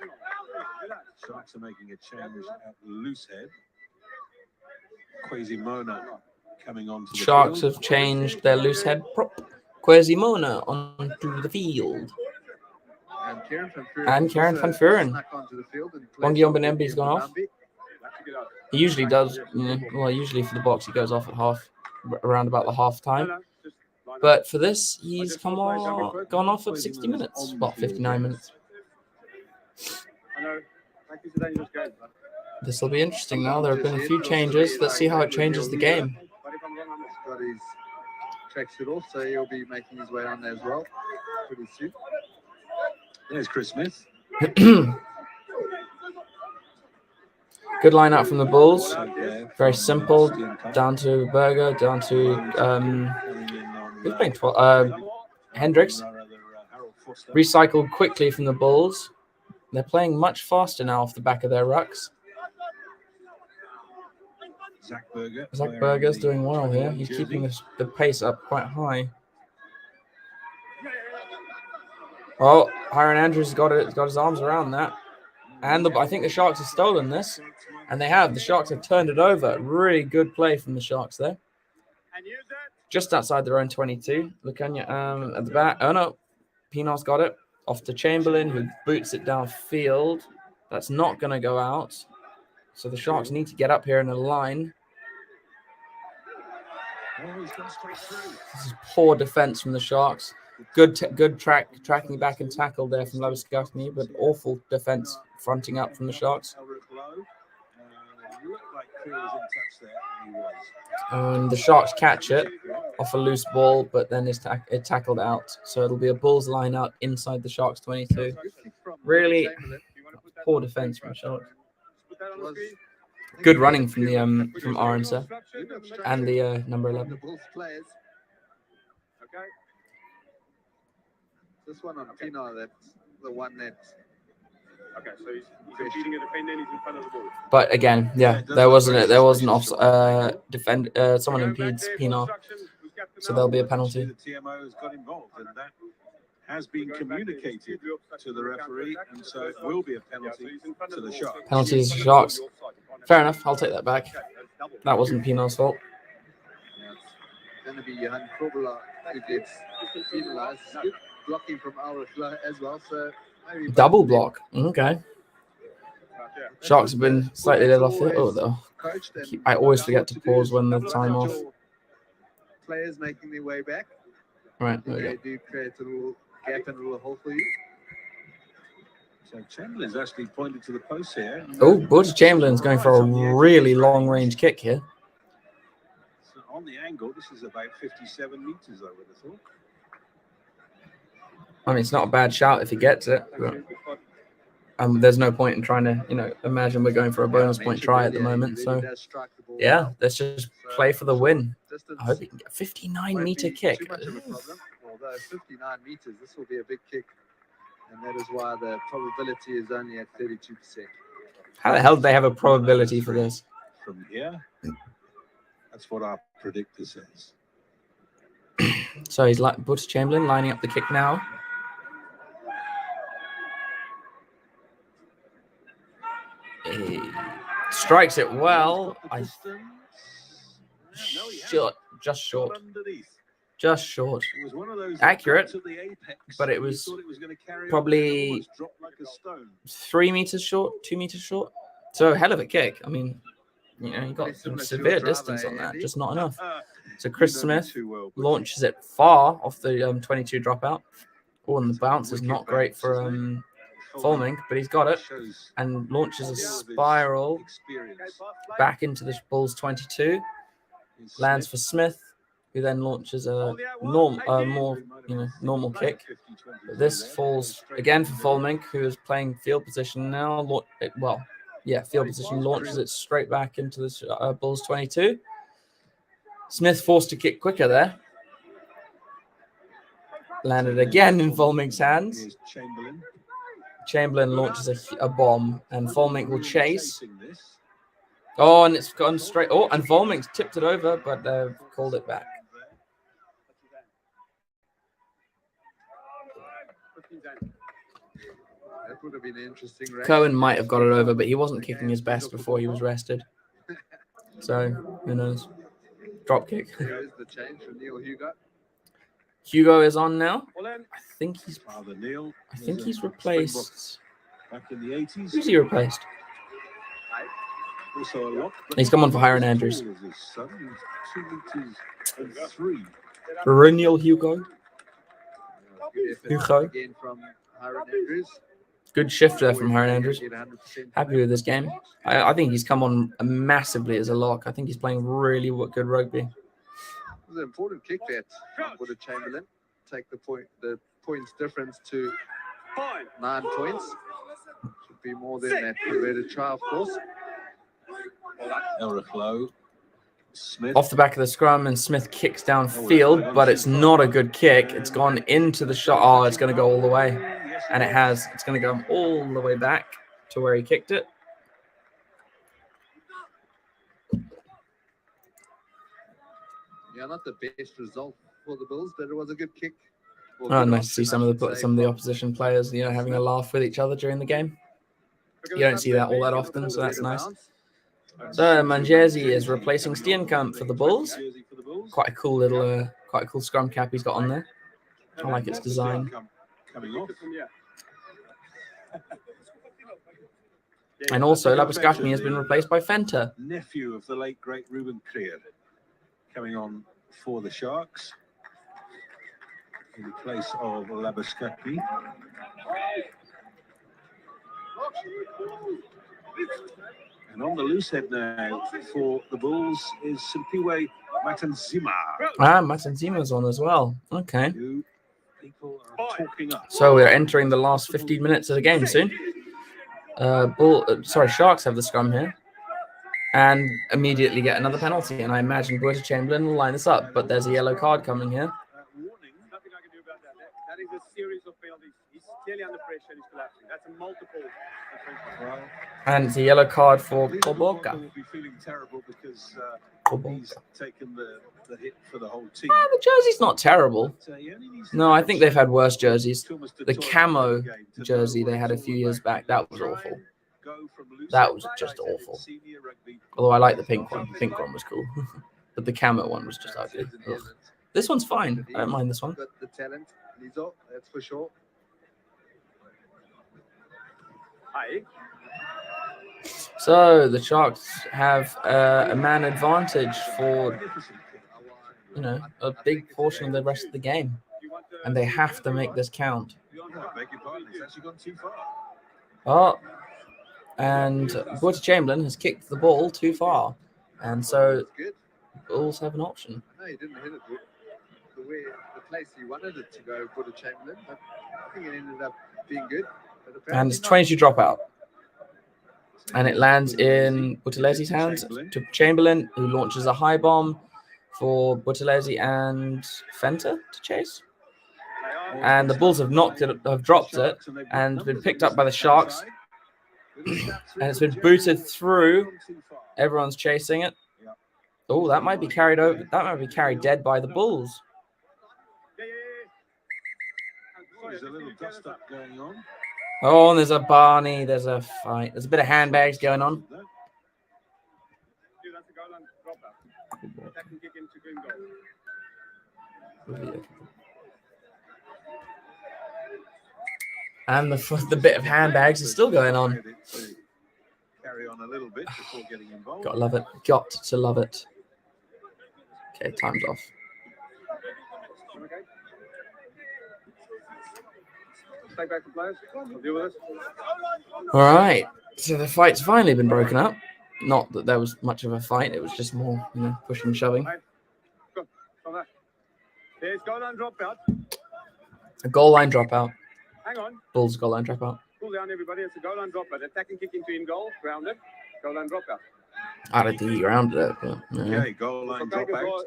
Sharks are making a change at loose head. Quasi-Mona coming on to the Sharks field. have changed their loose head prop. Quasi-Mona onto the field. And Kieran Van Vuren. Bongion Benembe's gone off. He usually does, well, usually for the box he goes off at around about the half time. But for this, he's gone off at 60 minutes, well, 59 minutes. This will be interesting now. There have been a few changes. Let's see how it changes the game. Got his tracksuit off, so he'll be making his way on there as well pretty soon. There's Chris Smith. Good lineup from the Bulls. Very simple. Down to Berger, down to who's playing 12? Hendricks. Recycled quickly from the Bulls. They're playing much faster now off the back of their rucks. Zach Berger's doing well here. He's keeping the pace up quite high. Oh, Hiron Andrews has got his arms around that. And I think the Sharks have stolen this. And they have. The Sharks have turned it over. Really good play from the Sharks there. Just outside their own 22. Lucania at the back. Oh, no. Pinar's got it. Off to Chamberlain, who boots it downfield. That's not going to go out. So the Sharks need to get up here in a line. This is poor defense from the Sharks. Good tracking back and tackle there from Labuskakny, but awful defense fronting up from the Sharks. And the Sharks catch it off a loose ball, but then it's tackled out. So it'll be a Bulls line out inside the Sharks 22. Really poor defense from the Sharks. Good running from the from Aronsa and the number 11. This one on Pinar, that's the one that. Okay, so he's beating a defender and he's in front of the ball. But again, yeah, there wasn't off someone impedes Pinar, so there'll be a penalty. The TMO has got involved, and that has been communicated to the referee, and so it will be a penalty to the Sharks. Penalty to the Sharks. Fair enough. I'll take that back. That wasn't Pinar's fault. It's going to be Johan Krobler who gets penalized. Good blocking from Aurich as well, so. Double block. Okay. Sharks have been slightly let off it. Oh, though. I always forget to pause when the time off. Players making their way back. Right. There we They go. do create a little gap and a little hole for you. So Chamberlain's actually pointed to the post here. Oh, Butch Chamberlain's going for a really long range kick here. So on the angle, this is about 57 meters, I would have thought. I mean, it's not a bad shout if he gets it. But, there's no point in trying to, imagine we're going for a bonus point try at the moment. So, yeah, let's just play for the win. I hope he can get a 59-meter kick. Although 59 meters, this will be a big kick. And that is why the probability is only at 32%. How the hell do they have a probability for this? From here, that's what our predictor says. So he's like Butch Chamberlain lining up the kick now. He strikes it well. Just short. just short. It was one of those Accurate, that got to the apex, but it and you was thought it was going to carry on, probably and almost dropped like a stone. 3 meters short, 2 meters short. So hell of a kick. I mean, you know, he got Pretty some similar to severe your driver, distance on that, Andy. just not enough. So You Chris know me Smith too well, but launches it far off the 22 dropout. Oh, and the bounce is wicked not great bounce, for isn't it? Fulming, but he's got it Shows and launches a all of his spiral experience. back into the Bulls 22. Here's Lands Smith. for Smith, who then launches a normal kick. But this falls again for Fulming, who is playing field position now. Field position, launches it straight back into the Bulls 22. Smith forced to kick quicker there. Landed again in Fulming's hands. Here's Chamberlain. Chamberlain launches a bomb, and Fulming will chase. Chasing this. Oh, and it's gone straight. Oh, and Fulming's tipped it over, but they've called it back. That would have been an interesting race. Cohen might have got it over, but he wasn't kicking his best before he was rested. So, who knows? Drop kick. Here is the change for Neil Hugo. Hugo is on now. Well then, I think he's Father Neil. he's replaced. Back in the 80s. Who's he replaced? Also a lock, but He's come on for not Hiron as Andrews. tall as his son. He's 2 meters and 3. Renil Hugo. Good effort Hugo. again from Hiron Andrews. Good shift there from Hiron Andrews. Get 100% Happy with this game. I think he's come on massively as a lock. I think he's playing really good rugby. It was an important kick that would have Chamberlain take the points difference to fine. 9 points. Should be more than that converted try, of course. Elric Lowe. Smith. Off the back of the scrum, and Smith kicks downfield, but it's not a good kick. It's gone into the shot. Oh, it's going to go all the way. And it has. It's going to go all the way back to where he kicked it. Yeah, not the best result for the Bulls, but it was a good kick. Or Oh, good nice to see option, some I of should the say, some of the from opposition players, having a laugh with each other during the game. You don't see that all that often, so that's nice. So Manjesi is replacing Steenkamp for the Bulls. Quite a cool scrum cap he's got on there. I like its design. Coming off. And also Labuskatmi has been replaced by Fenta. Nephew of the late great Ruben Creer, coming on for the Sharks in place of Labuskatmi. And on the loose head now for the Bulls is Simpiwe Matanzima. Matanzima's on as well. Okay. Who people are talking up. So we're entering the last 15 minutes of the game soon. Sharks have the scrum here. And immediately get another penalty. And I imagine Buerta Chamberlain will line this up. But there's a yellow card coming here. Warning, nothing I can do about that. That is a series of penalties. He's clearly under pressure and he's collapsing. That's a multiple infringement. And it's a yellow card for Koboka Koboka. will be feeling terrible because Koboka. he's taken the hit for the whole team. The jersey's not terrible. But, he only needs to No, I think they've had worse jerseys. Thomas The Dutoit camo in the game to jersey know they had a what it's few all years about. back, that was Try awful. and go from loose That head was to just tight head in awful. senior rugby. Although I like the pink one. The pink one was cool. But the camo one was just ugly. Ugh. This one's fine. I don't mind this one. Got the talent, Lizo, that's for sure. Hi. So the Sharks have a man advantage for, a big portion of the rest of the game. And they have to make this count. I beg your pardon, it's actually gone too far. Oh, and Buerta Chamberlain has kicked the ball too far. And so That's good. Bulls have an option. I know he didn't hit it the place he wanted it to go for the Chamberlain, but I think it ended up being good. But And apparently it's not. 22 dropout. And it lands in Buthelezzi's hands to Chamberlain, who launches a high bomb for Buthelezzi and Fenta to chase. And the Bulls have dropped it, and been picked up by the Sharks. And it's been booted through. Everyone's chasing it. Oh, that might be carried over. That might be carried dead by the Bulls. There's a little dust up going on. Oh, and there's a Barney. There's a fight. There's a bit of handbags going on. Dude, that's a goal line dropout. That can kick into green goal. And the bit of handbags is still going on. Carry on a little bit before getting involved. Gotta love it. Got to love it. Okay, time's off. Take back the players. I'll deal with this. All right. So the fight's finally been broken up. Not that there was much of a fight. It was just more, pushing and shoving. Go. Come back. There's goal line drop out. A goal line dropout. Hang on. Bulls goal line dropout. Cool down, everybody. It's a goal line drop out. Attacking kick into in goal. Grounded. Goal line drop out. I don't think he grounded it, but Okay, goal line drop out.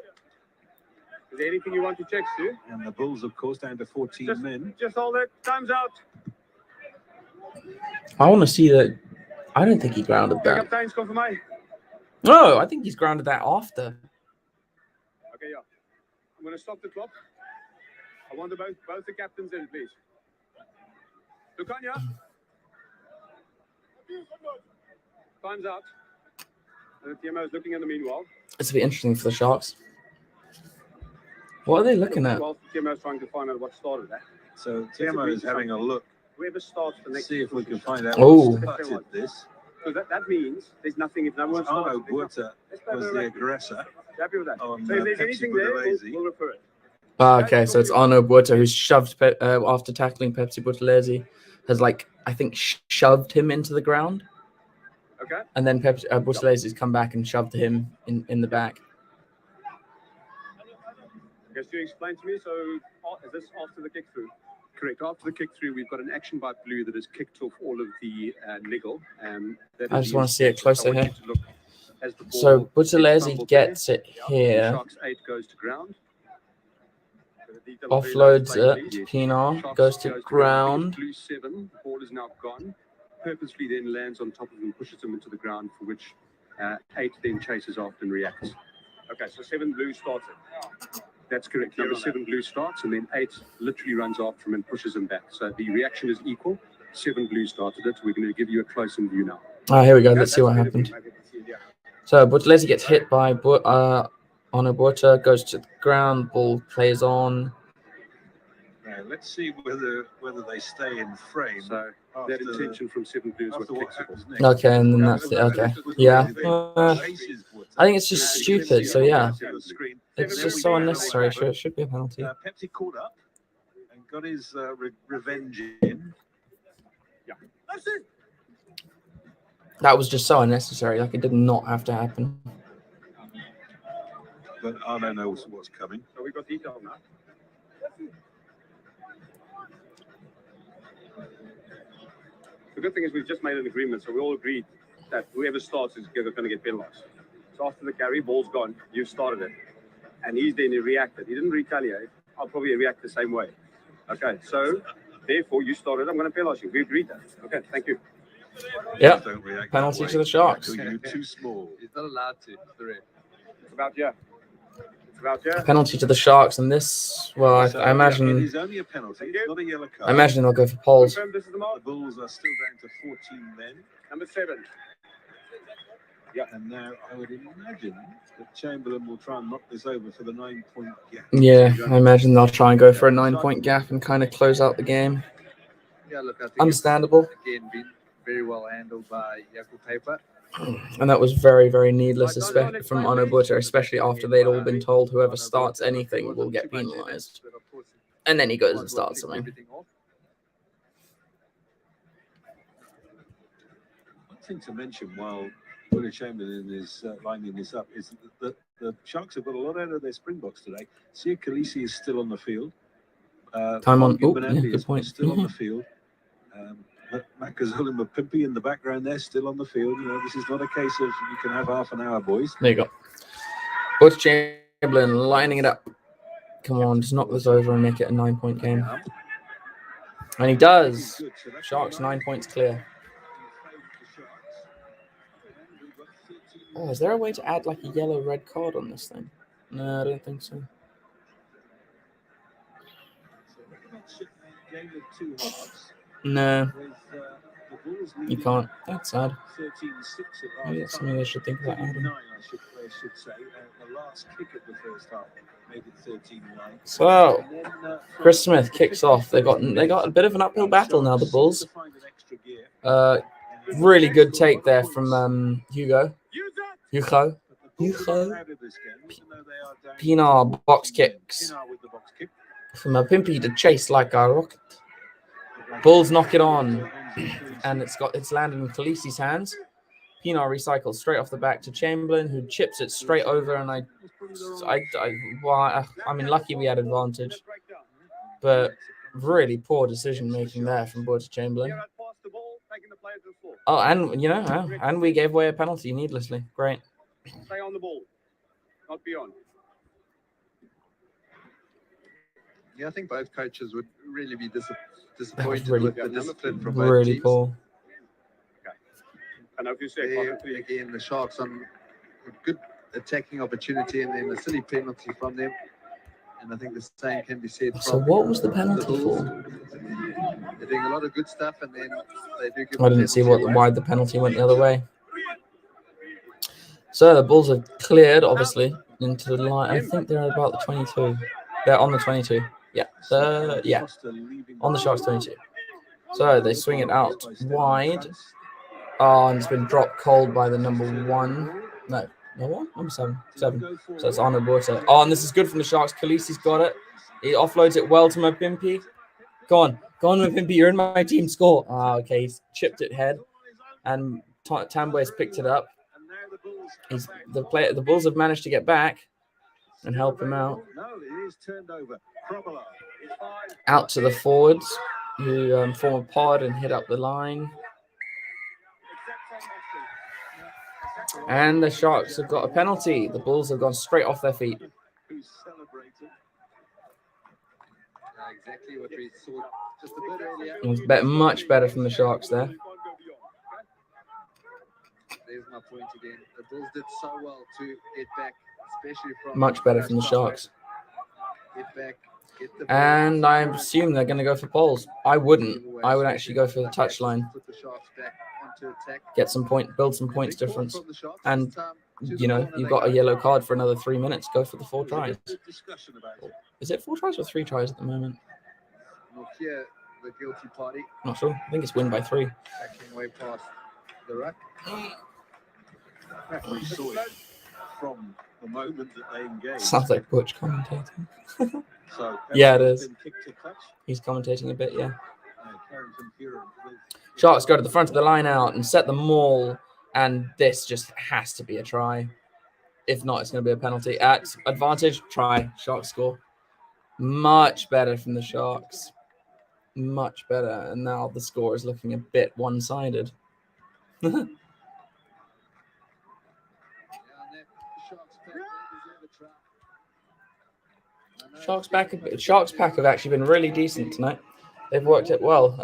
Is there anything you want to check, Stu? And the Bulls, of course, down to 14 men. Just hold it. Time's out. I want to see that. I don't think he grounded that. Captains, come for me. No, I think he's grounded that after. Okay, yeah. I'm going to stop the clock. I want both the captains in, please. Lukanya. Time's out. And the TMO is looking in the meanwhile. It's a bit interesting for the Sharks. What are they looking at? While the TMO is trying to find out what started that. So TMO is having a look. Whoever starts the next. See if we can find out Oh. what started this. So that means there's nothing if no one Arno starts. Buerta was the aggressor. Happy with that. On, So if there's Pepsi anything there, Buthelezi. we'll refer it. Okay, so it's Arno Buerta who's shoved after tackling Pepsi Buthelezi, has I think shoved him into the ground, Okay. and then Buthelesi's come back and shoved him in the back. Just to explain to me, so is this after the kick through? Correct. After the kick through, we've got an action by Blue that has kicked off all of the niggle. I just want to see it closer here. As the ball So Buthelezi fumbled gets there. it here, Sharks 8 goes to ground. offloads it, Pinar goes to ground. Blue 7, the ball is now gone. Purposely then lands on top of him, pushes him into the ground, for which 8 then chases after and reacts. Okay, so 7 blue starts it. That's correct. Number 7 Blue starts, and then 8 literally runs after him and pushes him back. So the reaction is equal. 7 Blue started it. We're going to give you a close-in view now. Oh, here we go. Let's see what happened. So Buthelezi gets hit by Arno Buerta, goes to the ground, ball plays on. Now, let's see whether they stay in frame. So that intention from 7 Blue is what kicks it off. Okay, and then that's it. Okay, yeah. I think it's just stupid. So yeah, it's just so unnecessary. It should be a penalty. Pepsi caught up and got his revenge in. Yeah. That's it. That was just so unnecessary. It did not have to happen. But Arno knows what's coming. So we got detail now. The good thing is we've just made an agreement, so we all agreed that whoever starts is going to get penalized. So after the carry, ball's gone, you've started it. And he's then reacted. He didn't retaliate. I'll probably react the same way. Okay, so therefore you started, I'm going to penalize you. We agreed that. Okay, thank you. Yeah, Don't react penalty that way. to the Sharks. You're too small. He's not allowed to. The ref. It's about yeah. It's about yeah. Penalty to the Sharks, and this, well, So, I it imagine, is only a penalty. It's not a yellow card. I imagine they'll go for polls. Confirm this is the The mark. Bulls are still down to 14 men. Number 7. And now I would imagine that Chamberlain will try and knock this over for the 9-point gap. Yeah, I imagine they'll try and go for a 9-point gap and kind of close out the game. Yeah, look, I think Understandable. it's, again, been very well handled by Jaco Paper. And that was very, very needless from Arno Buerta, especially after they'd all been told whoever starts anything will get penalised. And then he goes and starts something. One thing to mention while Willie Chamberlain is lining this up is that the Sharks have got a lot out of their Springboks today. Sia Khaleesi is still on the field. Time on. Fongie Oh, Benambi yeah, good is point. still on the field. Makazole Mapimpi in the background there, still on the field. You know, this is not a case of you can have half an hour, boys. There you go. Butch Chamberlain lining it up. Come on, just knock this over and make it a 9-point game. And he does. Good. So that's Sharks, all right. 9 points clear. Oh, is there a way to add a yellow-red card on this thing? No, I don't think so. So very much a game of two halves. No. With the The Bulls You leading can't. That's sad. 13-6 at Maybe that's something they should think about adding. 13-9, I should say. The last kick of the first half made it 13-9. So And then, Chris Smith kicks off. They got a bit of an uphill battle now. The Bulls. Really good take there from Hugo. Pinar box kicks from Pimpy to chase like a rocket. Bulls knock it on, and it's landed in Khaleesi's hands. Pinar recycles straight off the back to Chamberlain, who chips it straight over. And I mean, lucky we had advantage, but really poor decision making there from Boyd to Chamberlain. Oh, and we gave away a penalty needlessly. Great. Stay on the ball, not beyond. Yeah, I think both coaches would really be disappointed really- with the discipline from both Really teams. poor. And if you say There, again, the Sharks on a good attacking opportunity and then a silly penalty from them. And I think the same can be said So from what was the the penalty Bulls. for? They're doing a lot of good stuff, and then they do give I a didn't see penalty away. why the penalty went the other way. So the Bulls have cleared, obviously, into the line. I think they're about the 22. They're on the 22. Yeah. On the Sharks 22. So they swing it out wide. Oh, and it's been dropped cold by the number 1. No, number 1? Number 7. 7. So it's Arnold Water. Oh, and this is good from the Sharks. Khaleesi's got it. He offloads it well to Mopimpi. Go on, Mopimpi. You're in my team. Score. Ah, okay. He's chipped it head, and Tamboy's picked it up. The Bulls have managed to get back and help him out. Out to the forwards, who form a pod and hit up the line. And the Sharks have got a penalty. The Bulls have gone straight off their feet. Exactly what we saw just a bit earlier. It was much better from the Sharks there. There's my point again. The Bulls did so well to get back, especially from Much better from the Sharks. Get back, get the ball. And I assume they're going to go for poles. I wouldn't. I would actually go for the touchline. Put the Sharks back onto attack. Get some build some points difference. And, you've got a yellow card for another 3 minutes. Go for the 4 tries. Is it 4 tries or 3 tries at the moment? Look here, the guilty party Not sure. I think it's win by 3. backing way past the ruck. Referee saw it from the moment that they engaged. Sounds like Butch commentating. So, Yeah, it is. been kicked to touch. He's commentating a bit, yeah. Carrington Kieran with- Sharks go to the front of the line out and set the maul, and this just has to be a try. If not, it's going to be a penalty. At advantage, try. Sharks score. Much better from the Sharks. Much better. And now the score is looking a bit one-sided. Sharks pack have actually been really decent tonight. They've worked it well.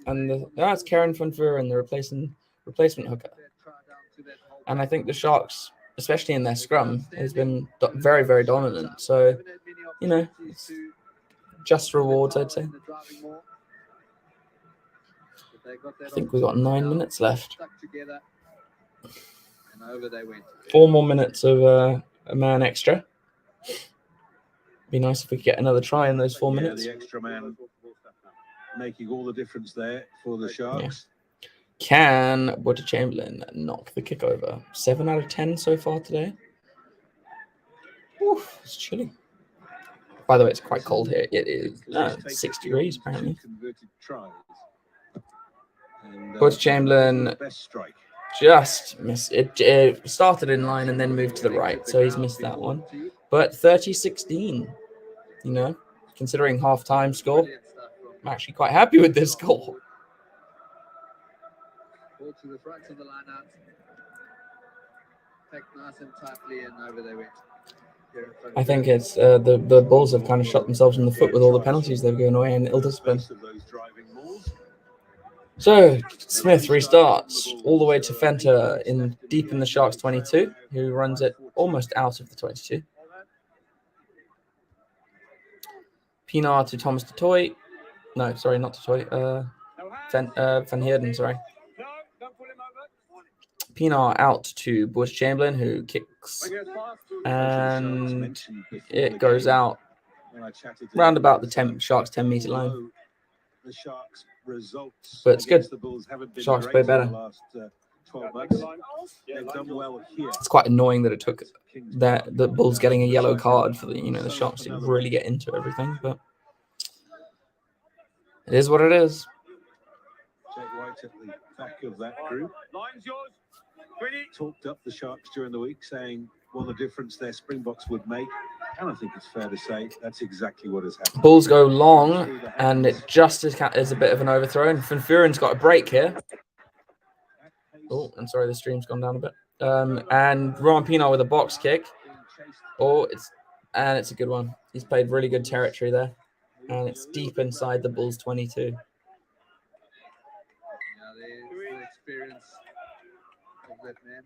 And that's Karen Van Vuren, the replacement hooker. And I think the Sharks, especially in their scrum, has been very, very dominant. So, it's just rewards, I'd say. I think we've got 9 minutes left. 4 more minutes of a man extra. Be nice if we could get another try in those 4 minutes. The extra man making all the difference there for the Sharks. Yeah. Can Woody Chamberlain knock the kick over? 7 out of 10 so far today. Oof, it's chilly. By the way, it's quite cold here. It is 6 degrees apparently. Woody Chamberlain just missed it. It started in line and then moved to the right, so he's missed that one. But 30-16, considering half-time score, I'm actually quite happy with this score. Ball to the front of the line out. Packed nice and tightly, and over they went. I think it's the Bulls have kind of shot themselves in the foot with all the penalties they've given away and ill discipline. So Smith restarts all the way to Fenter deep in the Sharks 22, who runs it almost out of the 22. Pinar to Thomas Toy. No, sorry, not Toy. Van Heerden, sorry. No, don't pull him over. Pienaar out to Bush Chamberlain, who kicks, Bring it fast. and it goes out round about the Sharks 10-meter line. The Sharks results, But it's good. the Bulls haven't been Sharks great play in better. the last 12 months. They've done well here. It's quite annoying that it took the Bulls getting a yellow card for the Sharks to really get into everything, but it is what it is. Jake White at the back of that group Line's yours. 20. talked up the Sharks during the week, saying what a difference their Springboks would make. And I think it's fair to say that's exactly what has happened. Bulls go long, and it just is a bit of an overthrow. And Van Vuren's got a break here. Oh, I'm sorry, the stream's gone down a bit. And Rowan Pienaar with a box kick. Oh, it's a good one. He's played really good territory there, and it's deep inside the Bulls 22. Yeah, there's the experience of that man.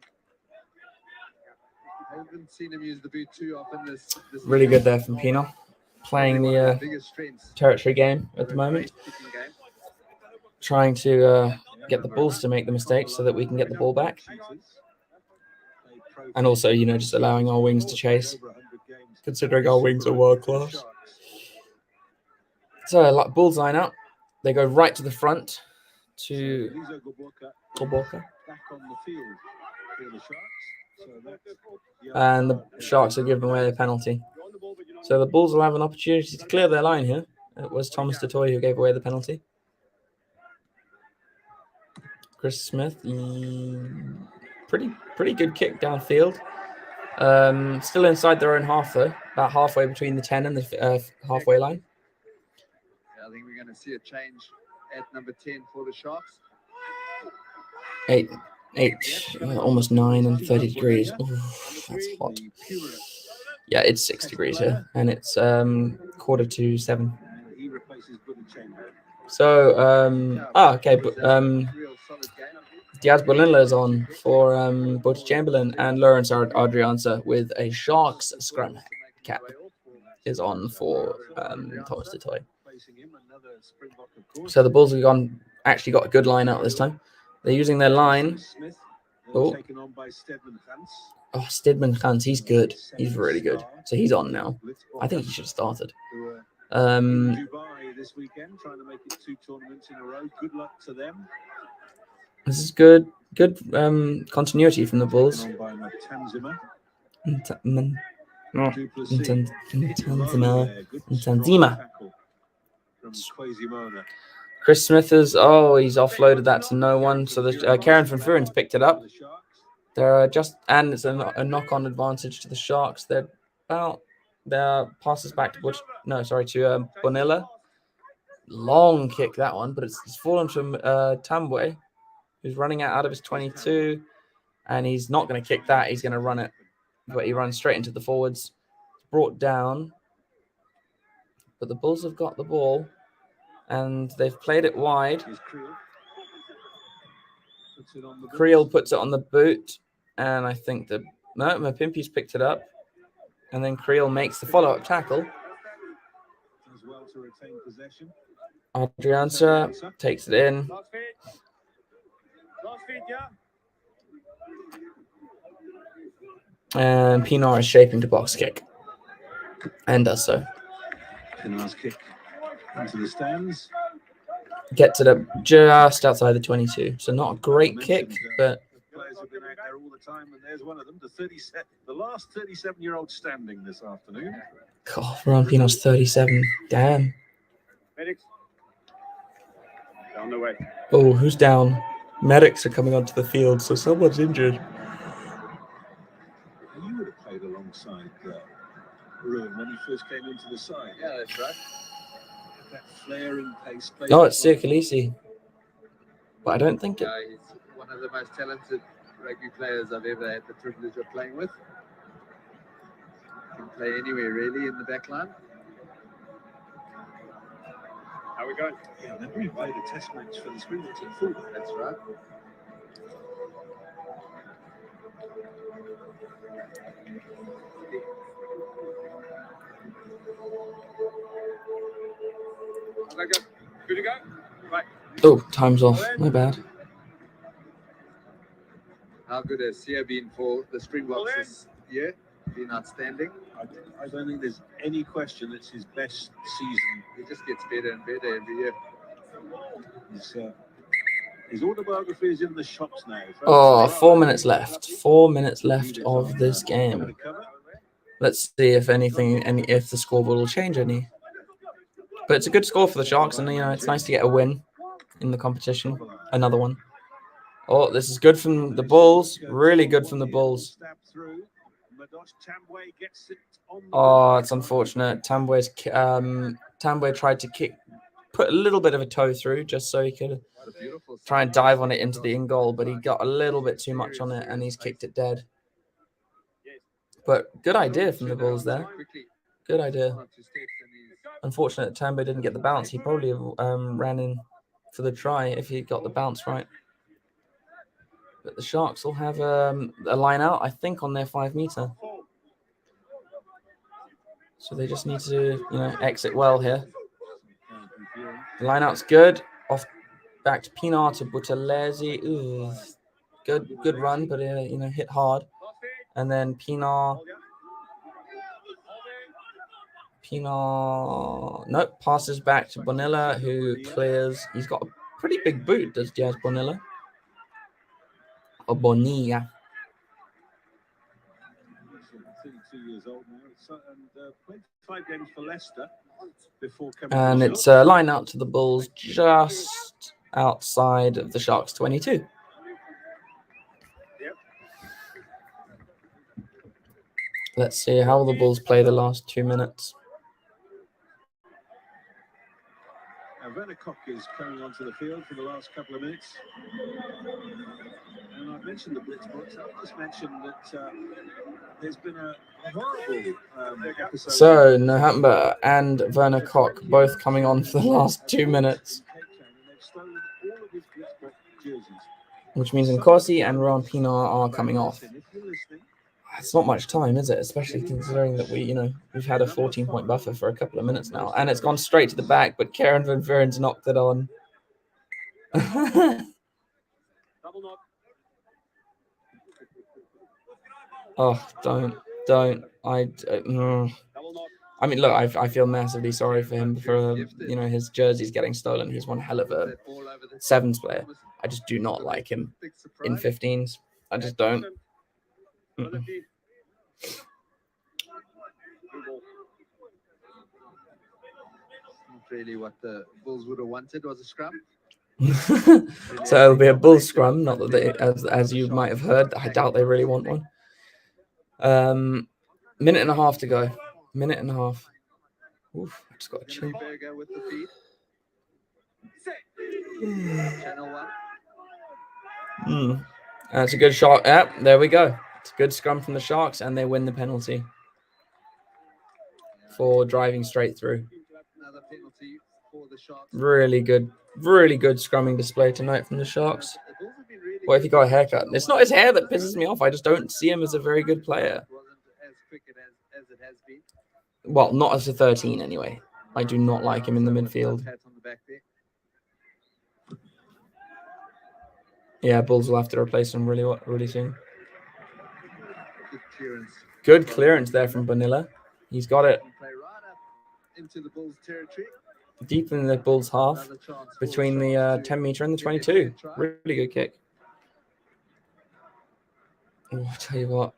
I haven't seen him use the boot too often. This Really good there from Pienaar, playing the biggest strengths. territory game at the moment, Kicking game. trying to get the Bulls to make the mistakes so that we can get the ball back. And also, just allowing our wings to chase, considering our wings are world class. So, Bulls line up. They go right to the front to Gilborka. Back on the field for the Sharks. So that's And the Sharks are giving away a penalty. So the Bulls will have an opportunity to clear their line here. It was Thomas Dutoy who gave away the penalty. Chris Smith, pretty good kick downfield. Still inside their own half though, about halfway between the 10 and the halfway line. Yeah, I think we're going to see a change at number 10 for the Sharks. 8, almost 9 and 30 degrees. Oof, that's hot. Yeah, it's 6 degrees here, and it's 6:45. he replaces Buddy Chamber. So, okay, but Real solid game. Diaz Bolilla is on for Butch Chamberlain, and Lawrence Adrianza with a Sharks scrum cap is on for Thomas Dutoy. So the Bulls have actually got a good line out this time. They're using their line. Oh, Stidman Khans, he's good. He's really good. So he's on now. I think he should have started. Dubai this weekend, trying to make it 2 tournaments in a row. Good luck to them. This is good continuity from the Bulls. Tanzima. Chris Smith he's offloaded that to no one. So the Karen Van Vuren's picked it up. They're and it's a knock-on advantage to the Sharks. Their passes back to to Bonilla. Long kick that one, but it's fallen from Tambwe, who's running out of his 22, and he's not going to kick that. He's going to run it, but he runs straight into the forwards. It's brought down, but the Bulls have got the ball, and they've played it wide. Creel puts it on the boot, and I think Mapimpi's picked it up, and then Creel makes the follow-up tackle. As well to retain possession. Adrianza takes it in. Last feet, yeah. And Pienaar is shaping to box kick. And does so. Pienaar's kick into the stands. Gets it up just outside the 22. So not a great kick, but Players have been out there all the time, and there's one of them, the last 37-year-old standing this afternoon. God, Ron Pienaar's 37. Damn. Medics. Down the way. Oh, who's down? Medics are coming onto the field, so someone's injured. You would have played alongside Ruin when he first came into the side. Yeah, that's right. That flaring pace. No, it's Sirkalisi. But I don't think it. Yeah, he's one of the most talented rugby players I've ever had the privilege of playing with. Can play anywhere really in the back line. How we going? Yeah, they've already played a test match for the Springboks in full. That's right. Good to go? Oh, time's off. My bad. How good has Sia been for the Springboks this year? Been outstanding. I don't think there's any question it's his best season. He just gets better and better every year. His autobiography is in the shops now. Oh, 4 minutes left. 4 minutes left of this game. Let's see if if the scoreboard will change any. But it's a good score for the Sharks, and it's nice to get a win in the competition. Another one. Oh, this is good from the Bulls. Really good from the Bulls. Oh, it's unfortunate. Tambwe tried to put a little bit of a toe through just so he could try and dive on it into the in goal, but he got a little bit too much on it and he's kicked it dead. But good idea from the Bulls there. Good idea. Unfortunate Tambwe didn't get the bounce. He probably ran in for the try if he got the bounce right. But the Sharks will have a line out, I think, on their 5 meter. So they just need to, exit well here. The line out's good. Off back to Pinar to Buthelezi. Ooh, good run, but hit hard. And then Pinar. Nope, passes back to Bonilla, who clears. He's got a pretty big boot, does Jazz Bonilla? Or Bonilla. 32 years old now, and played 5 games for Leicester before coming. And it's a line out to the Bulls just outside of the Sharks 22. Let's see how the Bulls play the last 2 minutes. Werner Koch is coming onto the field for the last couple of minutes. And I mentioned the Blitzbox. I'll just mention that there's been a horrible episode. So, Nohamba and Werner Koch both coming on for the last 2 minutes. Which means Nkosi and Ron Pinar are coming off. It's not much time, is it? Especially considering that we've had a 14-point buffer for a couple of minutes now. And it's gone straight to the back, but Karen Van Vuren's knocked it on. Oh, don't. I mean, look, I feel massively sorry for him for, his jersey's getting stolen. He's one hell of a sevens player. I just do not like him in 15s. I just don't. Not really what the Bulls would have wanted was a scrum. So it'll be a Bull scrum, not that they, as you might have heard. I doubt they really want one. Minute and a half to go. Minute and a half. Oof, I just got a chill. With the Channel 1. That's a good shot. Yeah, there we go. It's a good scrum from the Sharks, and they win the penalty for driving straight through. Another penalty for the Sharks. Really good scrumming display tonight from the Sharks. What if he got a haircut? It's not his hair that pisses me off. I just don't see him as a very good player. Wasn't as quick as it has been. Well, not as a 13 anyway. I do not like him in the midfield. Yeah, Bulls will have to replace him really soon. Good clearance there from Bonilla. He's got it. Into the Bulls territory. Deep in the Bulls half, between the 10 meter and the 22. Really good kick. Oh, I tell you what,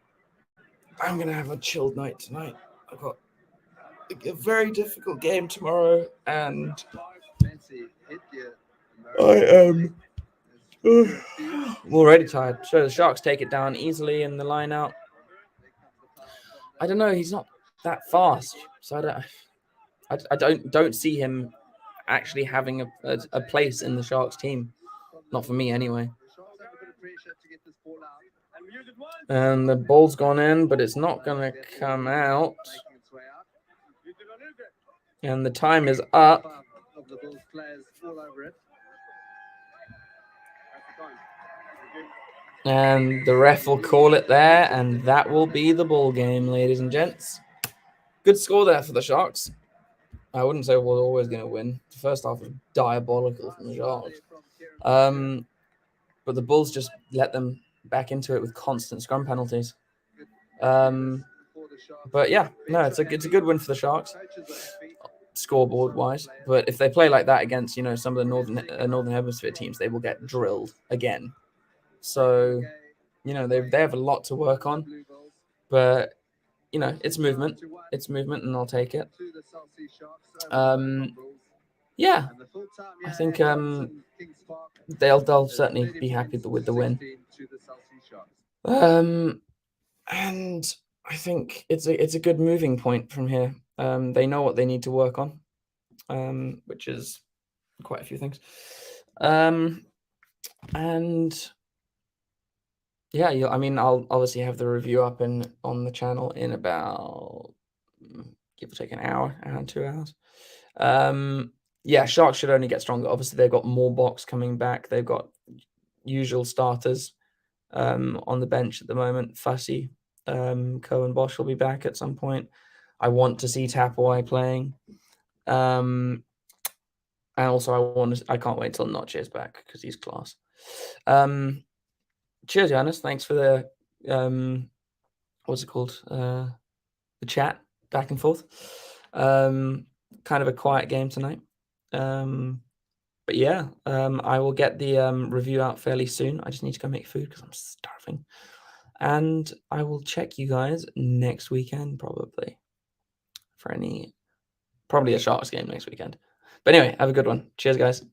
I'm going to have a chilled night tonight. I've got a very difficult game tomorrow, and I am I'm already tired. So the Sharks take it down easily in the line out. I don't know. He's not that fast, so I don't see him actually having a place in the Sharks team. Not for me, anyway. And the ball's gone in, but it's not going to come out. And the time is up. And the ref will call it there, and that will be the ball game, ladies and gents. Good score there for the Sharks. I wouldn't say we're always going to win. The first half was diabolical from the Sharks. But the Bulls just let them back into it with constant scrum penalties. But yeah, no, it's a good win for the Sharks, scoreboard wise. But if they play like that against some of the northern hemisphere teams, they will get drilled again. So they have a lot to work on. But it's movement, and I'll take it. Yeah, I think they'll certainly be happy with the win. And I think it's a good moving point from here. They know what they need to work on, which is quite a few things. And yeah, I'll obviously have the review up on the channel in about give or take an hour and 2 hours. Yeah, Sharks should only get stronger. Obviously, they've got more box coming back. They've got usual starters on the bench at the moment. Fussy, Cohen Bosch will be back at some point. I want to see Tapawai playing. And also, I can't wait till Notch is back because he's class. Cheers, Giannis. Thanks for the what's it called? The chat back and forth. Kind of a quiet game tonight. But yeah, I will get the review out fairly soon. I just need to go make food because I'm starving. And I will check you guys next weekend probably for probably a Sharks game next weekend. But anyway, have a good one. Cheers, guys.